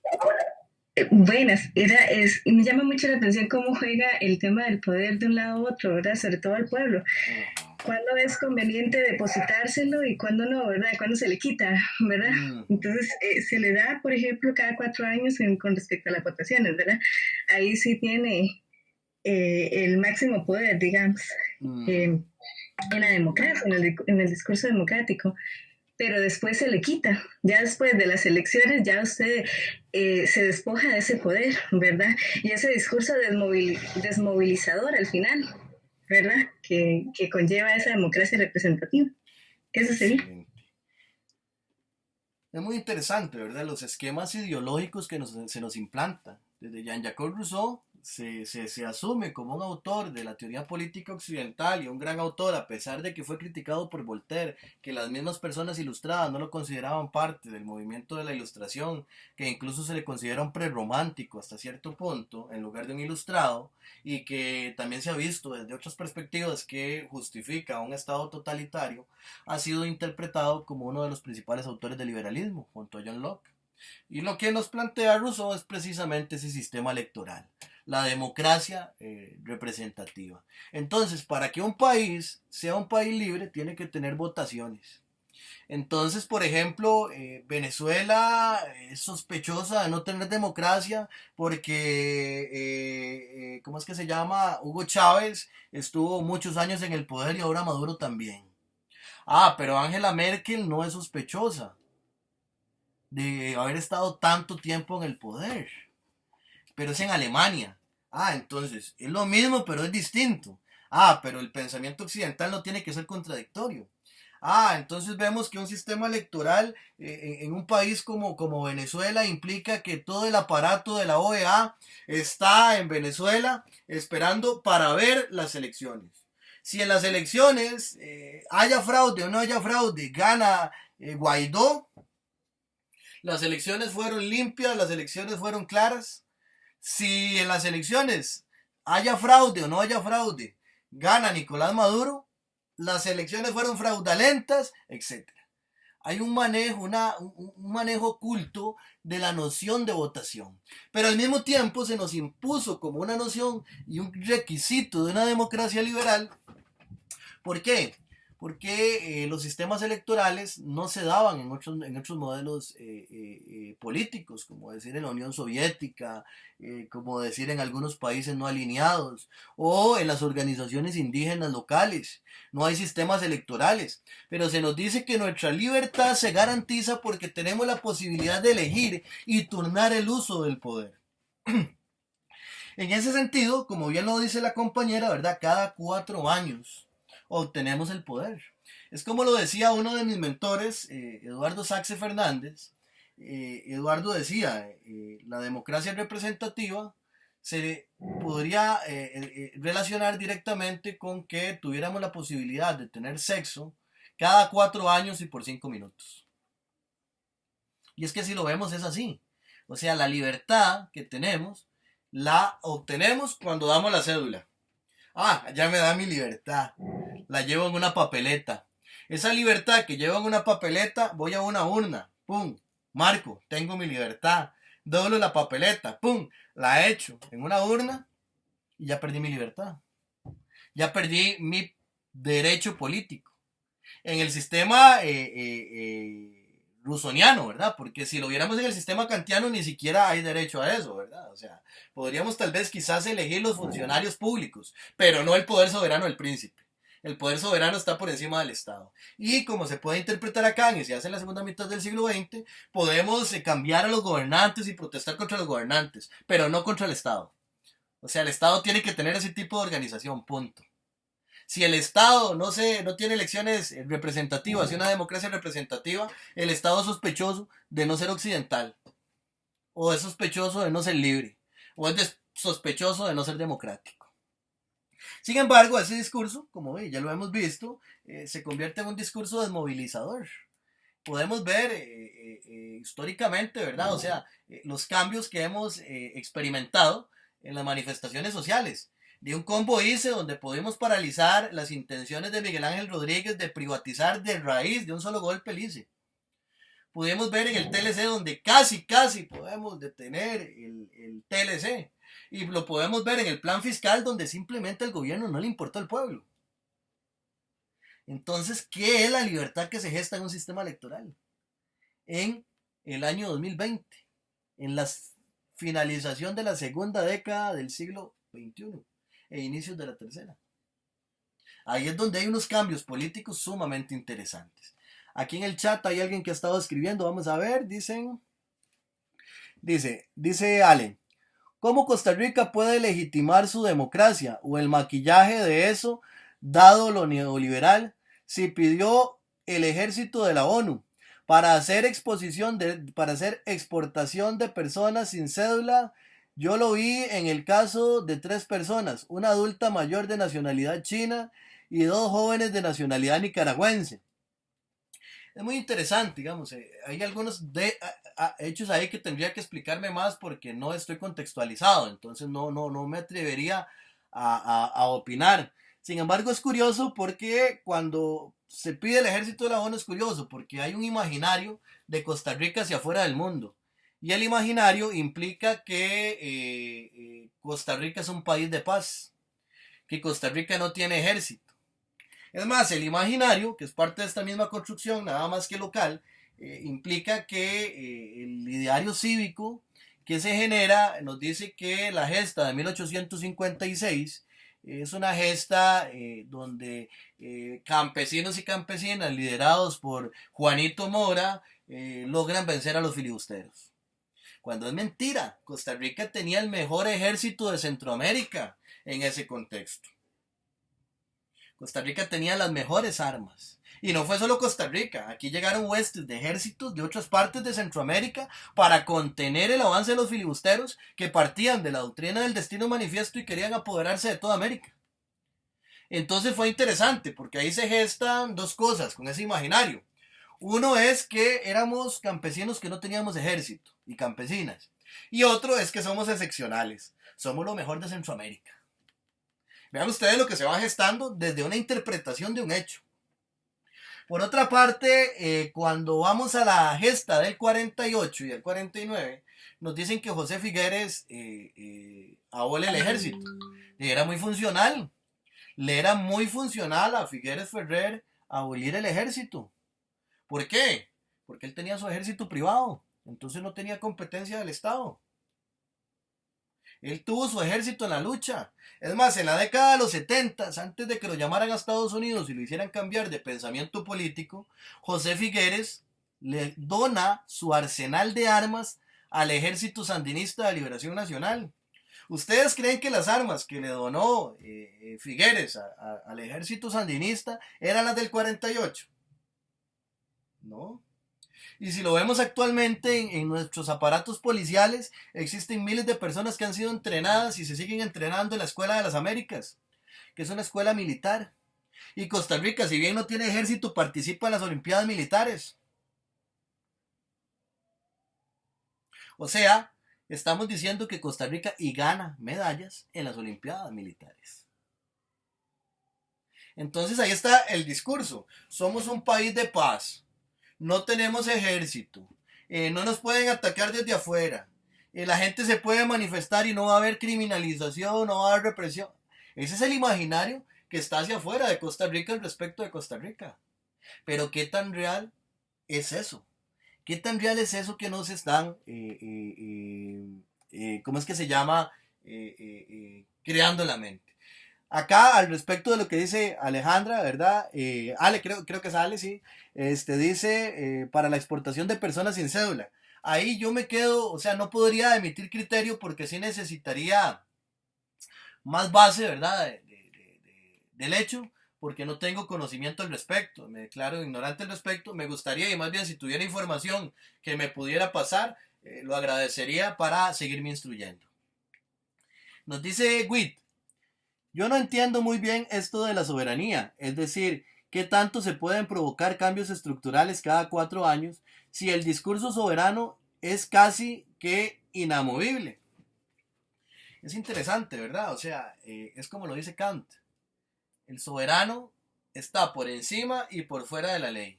Buenas, me llama mucho la atención cómo juega el tema del poder de un lado a otro, ¿verdad? Sobre todo al pueblo. ¿Cuándo es conveniente depositárselo y cuándo no, verdad? ¿Cuándo se le quita, verdad? Entonces, se le da, por ejemplo, cada 4 años con respecto a las votaciones, ¿verdad? Ahí sí tiene el máximo poder, digamos, en la democracia, en el discurso democrático, pero después se le quita. Ya después de las elecciones ya usted se despoja de ese poder, ¿verdad? Y ese discurso desmovilizador al final, ¿verdad? Que conlleva esa democracia representativa. Eso sería. Excelente. Es muy interesante, ¿verdad? Los esquemas ideológicos que se nos implantan. Desde Jean-Jacques Rousseau se asume como un autor de la teoría política occidental y un gran autor, a pesar de que fue criticado por Voltaire, que las mismas personas ilustradas no lo consideraban parte del movimiento de la ilustración, que incluso se le considera un prerromántico hasta cierto punto, en lugar de un ilustrado, y que también se ha visto desde otras perspectivas que justifica un estado totalitario, ha sido interpretado como uno de los principales autores del liberalismo, junto a John Locke. Y lo que nos plantea Rousseau es precisamente ese sistema electoral, la democracia representativa. Entonces, para que un país sea un país libre, tiene que tener votaciones. Entonces, por ejemplo, Venezuela es sospechosa de no tener democracia porque, ¿cómo es que se llama? Hugo Chávez estuvo muchos años en el poder y ahora Maduro también. Ah, pero Angela Merkel no es sospechosa de haber estado tanto tiempo en el poder, pero es en Alemania. Ah, entonces es lo mismo, pero es distinto. Ah, pero el pensamiento occidental no tiene que ser contradictorio. Ah, entonces vemos que un sistema electoral en un país como Venezuela implica que todo el aparato de la OEA está en Venezuela esperando para ver las elecciones. Si en las elecciones haya fraude o no haya fraude, gana Guaidó, las elecciones fueron limpias, las elecciones fueron claras. Si en las elecciones haya fraude o no haya fraude, gana Nicolás Maduro, las elecciones fueron fraudulentas, etc. Hay un manejo, un manejo oculto de la noción de votación. Pero al mismo tiempo se nos impuso como una noción y un requisito de una democracia liberal. ¿Por qué? Porque los sistemas electorales no se daban en otros modelos políticos, como decir en la Unión Soviética, como decir en algunos países no alineados, o en las organizaciones indígenas locales. No hay sistemas electorales, pero se nos dice que nuestra libertad se garantiza porque tenemos la posibilidad de elegir y turnar el uso del poder. En ese sentido, como bien lo dice la compañera, ¿verdad? Cada 4 años obtenemos el poder. Es como lo decía uno de mis mentores, Eduardo Saxe Fernández. Eduardo decía, la democracia representativa se podría relacionar directamente con que tuviéramos la posibilidad de tener sexo cada 4 años y por 5 minutos. Y es que si lo vemos es así. O sea, la libertad que tenemos la obtenemos cuando damos la cédula. Ah, ya me da mi libertad. La llevo en una papeleta. Esa libertad que llevo en una papeleta, voy a una urna. ¡Pum! Marco, tengo mi libertad. Doblo la papeleta. ¡Pum! La echo en una urna y ya perdí mi libertad. Ya perdí mi derecho político. En el sistema rusoniano, ¿verdad? Porque si lo viéramos en el sistema kantiano ni siquiera hay derecho a eso, ¿verdad? O sea, podríamos tal vez quizás elegir los funcionarios públicos, pero no el poder soberano del príncipe. El poder soberano está por encima del Estado. Y como se puede interpretar acá, y se hace en la segunda mitad del siglo XX, podemos cambiar a los gobernantes y protestar contra los gobernantes, pero no contra el Estado. O sea, el Estado tiene que tener ese tipo de organización, punto. Si el Estado no tiene elecciones representativas y una democracia representativa, el Estado es sospechoso de no ser occidental, o es sospechoso de no ser libre, o es sospechoso de no ser democrático. Sin embargo, ese discurso, como ya lo hemos visto, se convierte en un discurso desmovilizador. Podemos ver históricamente, ¿verdad? O sea, los cambios que hemos experimentado en las manifestaciones sociales. De un combo ICE donde pudimos paralizar las intenciones de Miguel Ángel Rodríguez de privatizar de raíz de un solo golpe el ICE. Pudimos ver en el TLC donde casi podemos detener el TLC. Y lo podemos ver en el plan fiscal donde simplemente al gobierno no le importó al pueblo. Entonces, ¿qué es la libertad que se gesta en un sistema electoral? En el año 2020, en la finalización de la segunda década del siglo XXI e inicios de la tercera. Ahí es donde hay unos cambios políticos sumamente interesantes. Aquí en el chat hay alguien que ha estado escribiendo, vamos a ver, dice Ale, ¿cómo Costa Rica puede legitimar su democracia o el maquillaje de eso, dado lo neoliberal, si pidió el ejército de la ONU para hacer exportación de personas sin cédula? Yo lo vi en el caso de 3 personas, una adulta mayor de nacionalidad china y 2 jóvenes de nacionalidad nicaragüense. Es muy interesante, digamos, hay algunos hechos ahí que tendría que explicarme más porque no estoy contextualizado, entonces no me atrevería a opinar. Sin embargo, es curioso porque cuando se pide el ejército de la ONU es curioso porque hay un imaginario de Costa Rica hacia afuera del mundo. Y el imaginario implica que Costa Rica es un país de paz, que Costa Rica no tiene ejército. Es más, el imaginario, que es parte de esta misma construcción, nada más que local, implica que el ideario cívico que se genera nos dice que la gesta de 1856 es una gesta donde campesinos y campesinas liderados por Juanito Mora logran vencer a los filibusteros. Cuando es mentira, Costa Rica tenía el mejor ejército de Centroamérica en ese contexto. Costa Rica tenía las mejores armas. Y no fue solo Costa Rica, aquí llegaron huestes de ejércitos de otras partes de Centroamérica para contener el avance de los filibusteros que partían de la doctrina del destino manifiesto y querían apoderarse de toda América. Entonces fue interesante porque ahí se gestan 2 cosas con ese imaginario. Uno es que éramos campesinos que no teníamos ejército y campesinas. Y otro es que somos excepcionales. Somos lo mejor de Centroamérica. Vean ustedes lo que se va gestando desde una interpretación de un hecho. Por otra parte, cuando vamos a la gesta del 48 y del 49, nos dicen que José Figueres abole el ejército. Y era muy funcional. Le era muy funcional a Figueres Ferrer abolir el ejército. ¿Por qué? Porque él tenía su ejército privado. Entonces no tenía competencia del Estado. Él tuvo su ejército en la lucha. Es más, en la década de los 70, antes de que lo llamaran a Estados Unidos y lo hicieran cambiar de pensamiento político, José Figueres le dona su arsenal de armas al Ejército Sandinista de Liberación Nacional. ¿Ustedes creen que las armas que le donó Figueres al Ejército Sandinista eran las del 48? No. Y si lo vemos actualmente en nuestros aparatos policiales, existen miles de personas que han sido entrenadas y se siguen entrenando en la Escuela de las Américas, que es una escuela militar. Y Costa Rica, si bien no tiene ejército, participa en las Olimpiadas Militares. O sea, estamos diciendo que Costa Rica y gana medallas en las Olimpiadas Militares. Entonces ahí está el discurso. Somos un país de paz. No tenemos ejército, no nos pueden atacar desde afuera, la gente se puede manifestar y no va a haber criminalización, no va a haber represión. Ese es el imaginario que está hacia afuera de Costa Rica al respecto de Costa Rica. Pero ¿qué tan real es eso? ¿Qué tan real es eso que nos están, ¿cómo es que se llama? Creando en la mente. Acá, al respecto de lo que dice Alejandra, ¿verdad? Ale, creo que es Ale, sí. Dice, para la exportación de personas sin cédula. Ahí yo me quedo, o sea, no podría emitir criterio porque sí necesitaría más base, ¿verdad? Del hecho, porque no tengo conocimiento al respecto. Me declaro ignorante al respecto. Me gustaría, y más bien si tuviera información que me pudiera pasar, lo agradecería para seguirme instruyendo. Nos dice Witt. Yo no entiendo muy bien esto de la soberanía, es decir, qué tanto se pueden provocar cambios estructurales cada 4 años si el discurso soberano es casi que inamovible. Es interesante, ¿verdad? O sea, es como lo dice Kant. El soberano está por encima y por fuera de la ley.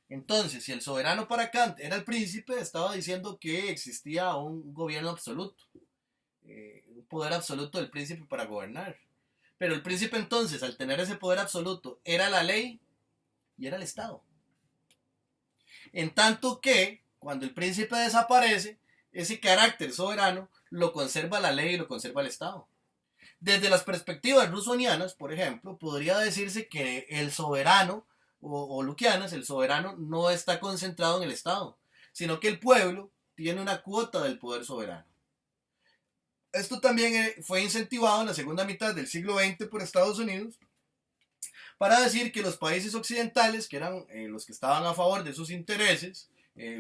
Entonces, si el soberano para Kant era el príncipe, estaba diciendo que existía un gobierno absoluto, un poder absoluto del príncipe para gobernar. Pero el príncipe entonces, al tener ese poder absoluto, era la ley y era el Estado. En tanto que, cuando el príncipe desaparece, ese carácter soberano lo conserva la ley y lo conserva el Estado. Desde las perspectivas rusonianas, por ejemplo, podría decirse que el soberano, o luquianas, el soberano no está concentrado en el Estado, sino que el pueblo tiene una cuota del poder soberano. Esto también fue incentivado en la segunda mitad del siglo XX por Estados Unidos para decir que los países occidentales, que eran los que estaban a favor de sus intereses,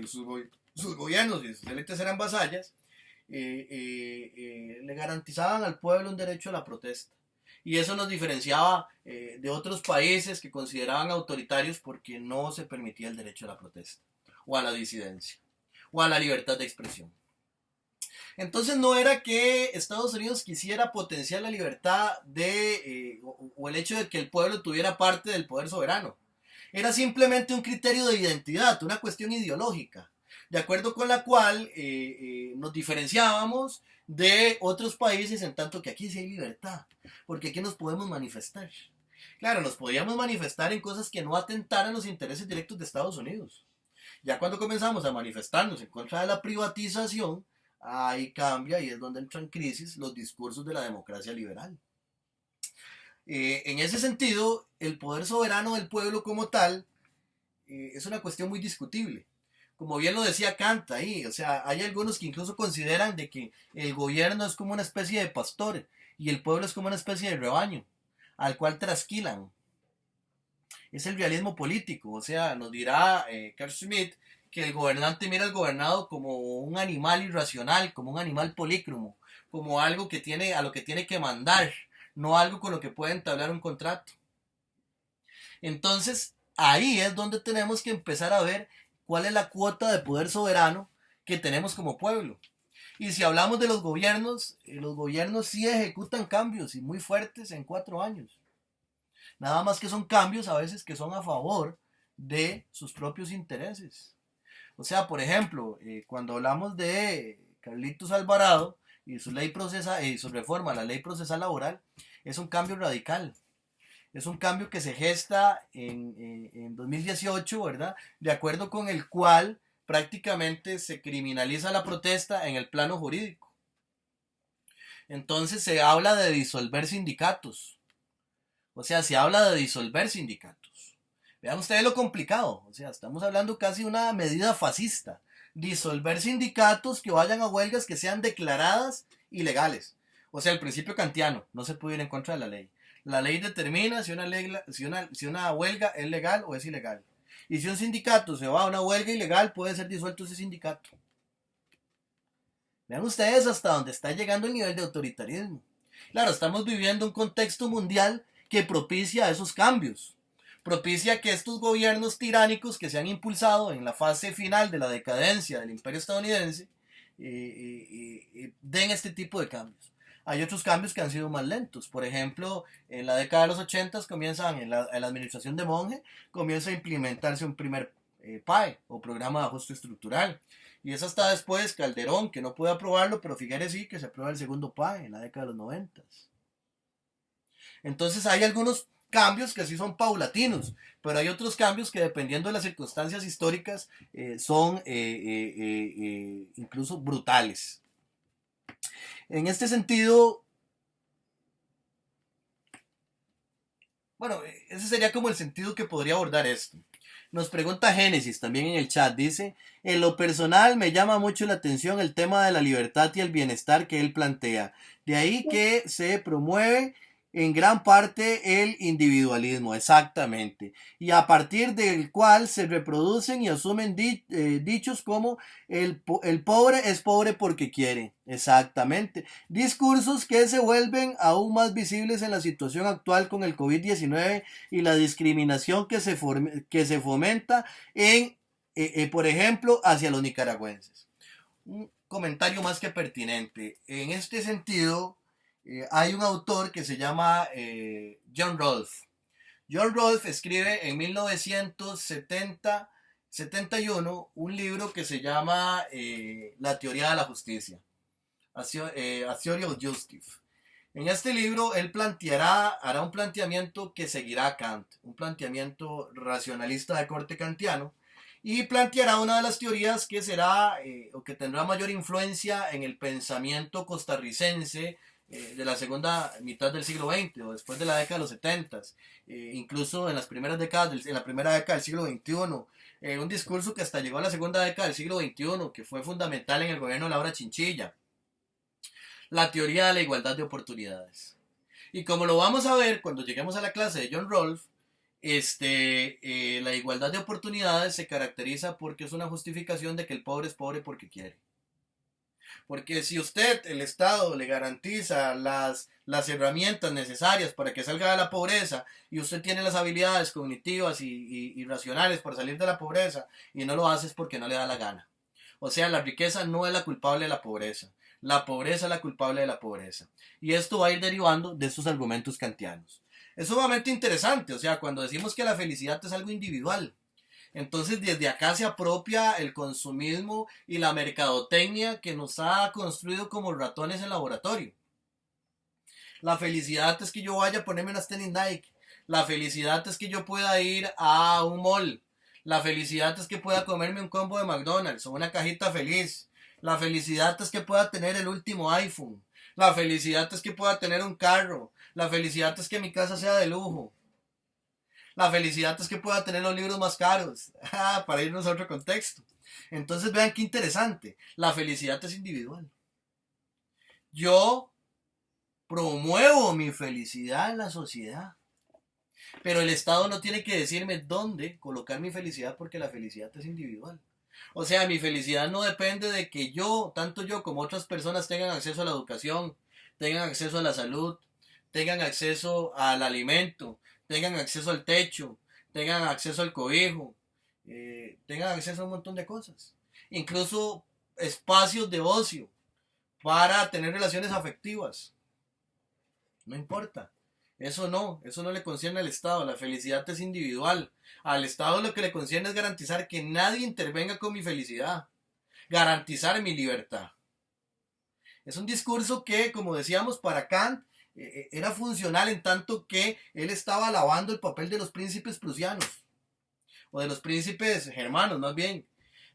sus gobiernos y sus élites eran vasallas, le garantizaban al pueblo un derecho a la protesta. Y eso nos diferenciaba de otros países que consideraban autoritarios porque no se permitía el derecho a la protesta, o a la disidencia, o a la libertad de expresión. Entonces no era que Estados Unidos quisiera potenciar la libertad o el hecho de que el pueblo tuviera parte del poder soberano. Era simplemente un criterio de identidad, una cuestión ideológica, de acuerdo con la cual nos diferenciábamos de otros países en tanto que aquí sí hay libertad, porque aquí nos podemos manifestar. Claro, nos podíamos manifestar en cosas que no atentaran los intereses directos de Estados Unidos. Ya cuando comenzamos a manifestarnos en contra de la privatización, ahí cambia y es donde entran en crisis los discursos de la democracia liberal. En ese sentido, el poder soberano del pueblo como tal es una cuestión muy discutible. Como bien lo decía Kant ahí, o sea, hay algunos que incluso consideran de que el gobierno es como una especie de pastor y el pueblo es como una especie de rebaño al cual trasquilan. Es el realismo político, o sea, nos dirá Carl Schmitt que el gobernante mira al gobernado como un animal irracional, como un animal polícromo, como algo que tiene, a lo que tiene que mandar, no algo con lo que puede entablar un contrato. Entonces, ahí es donde tenemos que empezar a ver cuál es la cuota de poder soberano que tenemos como pueblo. Y si hablamos de los gobiernos sí ejecutan cambios y muy fuertes en 4 años. Nada más que son cambios a veces que son a favor de sus propios intereses. O sea, por ejemplo, cuando hablamos de Carlitos Alvarado y su ley procesal y su reforma a la ley procesal laboral, es un cambio radical. Es un cambio que se gesta en 2018, ¿verdad? De acuerdo con el cual prácticamente se criminaliza la protesta en el plano jurídico. Entonces se habla de disolver sindicatos. O sea, se habla de disolver sindicatos. Vean ustedes lo complicado. O sea, estamos hablando casi de una medida fascista. Disolver sindicatos que vayan a huelgas que sean declaradas ilegales. O sea, el principio kantiano. No se puede ir en contra de la ley. La ley determina si una huelga es legal o es ilegal. Y si un sindicato se va a una huelga ilegal, puede ser disuelto ese sindicato. Vean ustedes hasta dónde está llegando el nivel de autoritarismo. Claro, estamos viviendo un contexto mundial que propicia esos cambios. Propicia que estos gobiernos tiránicos que se han impulsado en la fase final de la decadencia del imperio estadounidense den este tipo de cambios. Hay otros cambios que han sido más lentos. Por ejemplo, en la década de los 80 comienzan, en la administración de Monge, comienza a implementarse un primer PAE o programa de ajuste estructural. Y es hasta después Calderón, que no puede aprobarlo, pero Figueres sí, que se aprueba el segundo PAE en la década de los 90. Entonces hay algunos cambios que sí son paulatinos, pero hay otros cambios que dependiendo de las circunstancias históricas son incluso brutales. En este sentido, bueno, ese sería como el sentido que podría abordar esto. Nos pregunta Génesis también en el chat, dice, en lo personal me llama mucho la atención el tema de la libertad y el bienestar que él plantea. De ahí que se promueve en gran parte el individualismo, exactamente, y a partir del cual se reproducen y asumen dichos como el pobre es pobre porque quiere, exactamente, discursos que se vuelven aún más visibles en la situación actual con el COVID-19 y la discriminación que se fomenta por ejemplo, hacia los nicaragüenses. Un comentario más que pertinente. En este sentido, hay un autor que se llama John Rolfe. John Rolfe escribe en 1971 un libro que se llama La teoría de la justicia, A Theory of Justice. En este libro él hará un planteamiento que seguirá a Kant, un planteamiento racionalista de corte kantiano, y planteará una de las teorías que será o que tendrá mayor influencia en el pensamiento costarricense de la segunda mitad del siglo XX o después de la década de los 70, incluso en las primeras décadas, en la primera década del siglo XXI, un discurso que hasta llegó a la segunda década del siglo XXI, que fue fundamental en el gobierno de Laura Chinchilla, la teoría de la igualdad de oportunidades. Y como lo vamos a ver cuando lleguemos a la clase de John Rolfe, la igualdad de oportunidades se caracteriza porque es una justificación de que el pobre es pobre porque quiere. Porque si usted, el Estado, le garantiza las herramientas necesarias para que salga de la pobreza y usted tiene las habilidades cognitivas y racionales para salir de la pobreza y no lo hace es porque no le da la gana. O sea, la riqueza no es la culpable de la pobreza. La pobreza es la culpable de la pobreza. Y esto va a ir derivando de estos argumentos kantianos. Es sumamente interesante, o sea, cuando decimos que la felicidad es algo individual, entonces desde acá se apropia el consumismo y la mercadotecnia que nos ha construido como ratones en laboratorio. La felicidad es que yo vaya a ponerme unas tenis Nike. La felicidad es que yo pueda ir a un mall. La felicidad es que pueda comerme un combo de McDonald's o una cajita feliz. La felicidad es que pueda tener el último iPhone. La felicidad es que pueda tener un carro. La felicidad es que mi casa sea de lujo. La felicidad es que pueda tener los libros más caros. Para irnos a otro contexto. Entonces vean qué interesante. La felicidad es individual. Yo promuevo mi felicidad en la sociedad. Pero el Estado no tiene que decirme dónde colocar mi felicidad porque la felicidad es individual. O sea, mi felicidad no depende de que tanto yo como otras personas tengan acceso a la educación, tengan acceso a la salud, tengan acceso al alimento, tengan acceso al techo, tengan acceso al cobijo, tengan acceso a un montón de cosas. Incluso espacios de ocio. para tener relaciones afectivas. No importa. Eso no le concierne al Estado. La felicidad es individual. Al Estado lo que le concierne es garantizar que nadie intervenga con mi felicidad. Garantizar mi libertad. Es un discurso que, como decíamos, para Kant era funcional en tanto que él estaba alabando el papel de los príncipes prusianos, o de los príncipes germanos más bien,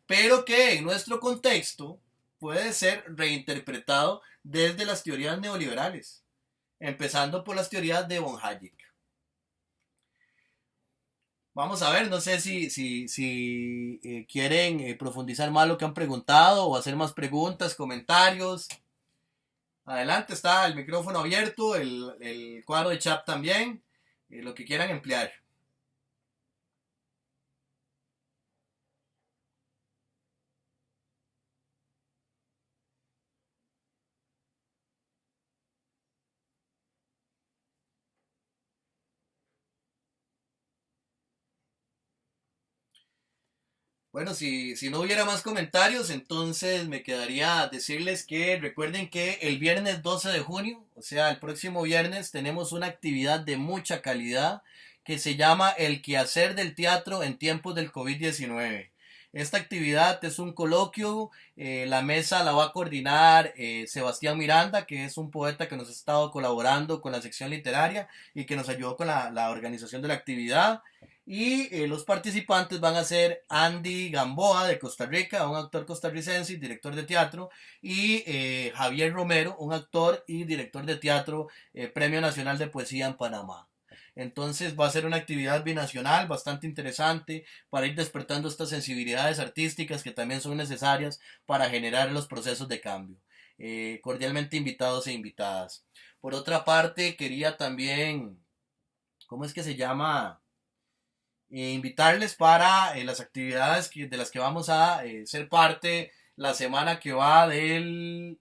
pero que en nuestro contexto puede ser reinterpretado desde las teorías neoliberales, empezando por las teorías de von Hayek. Vamos a ver, no sé si quieren profundizar más lo que han preguntado o hacer más preguntas, comentarios. Adelante, está el micrófono abierto, el cuadro de chat también, lo que quieran emplear. Bueno, si no hubiera más comentarios, entonces me quedaría decirles que recuerden que el viernes 12 de junio, o sea, el próximo viernes, tenemos una actividad de mucha calidad que se llama El quehacer del teatro en tiempos del COVID-19. Esta actividad es un coloquio, la mesa la va a coordinar Sebastián Miranda, que es un poeta que nos ha estado colaborando con la sección literaria y que nos ayudó con la organización de la actividad. Y los participantes van a ser Andy Gamboa de Costa Rica, un actor costarricense y director de teatro, y Javier Romero, un actor y director de teatro, Premio Nacional de Poesía en Panamá. Entonces va a ser una actividad binacional bastante interesante para ir despertando estas sensibilidades artísticas que también son necesarias para generar los procesos de cambio. Cordialmente invitados e invitadas. Por otra parte, quería también, ¿cómo es que se llama? Invitarles para las actividades de las que vamos a ser parte la semana que va del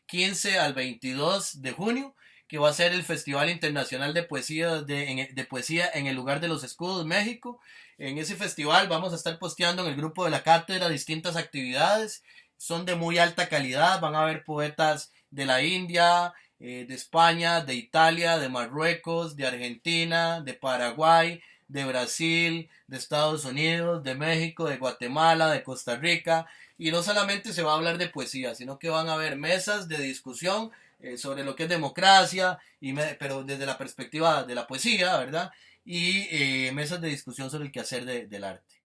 15 al 22 de junio, que va a ser el Festival Internacional de Poesía, de Poesía en el Lugar de los Escudos, México. En ese festival vamos a estar posteando en el grupo de la cátedra distintas actividades, son de muy alta calidad, van a haber poetas de la India, de España, de Italia, de Marruecos, de Argentina, de Paraguay, de Brasil, de Estados Unidos, de México, de Guatemala, de Costa Rica, y no solamente se va a hablar de poesía, sino que van a haber mesas de discusión sobre lo que es democracia, pero desde la perspectiva de la poesía, ¿verdad? Y mesas de discusión sobre el quehacer del arte.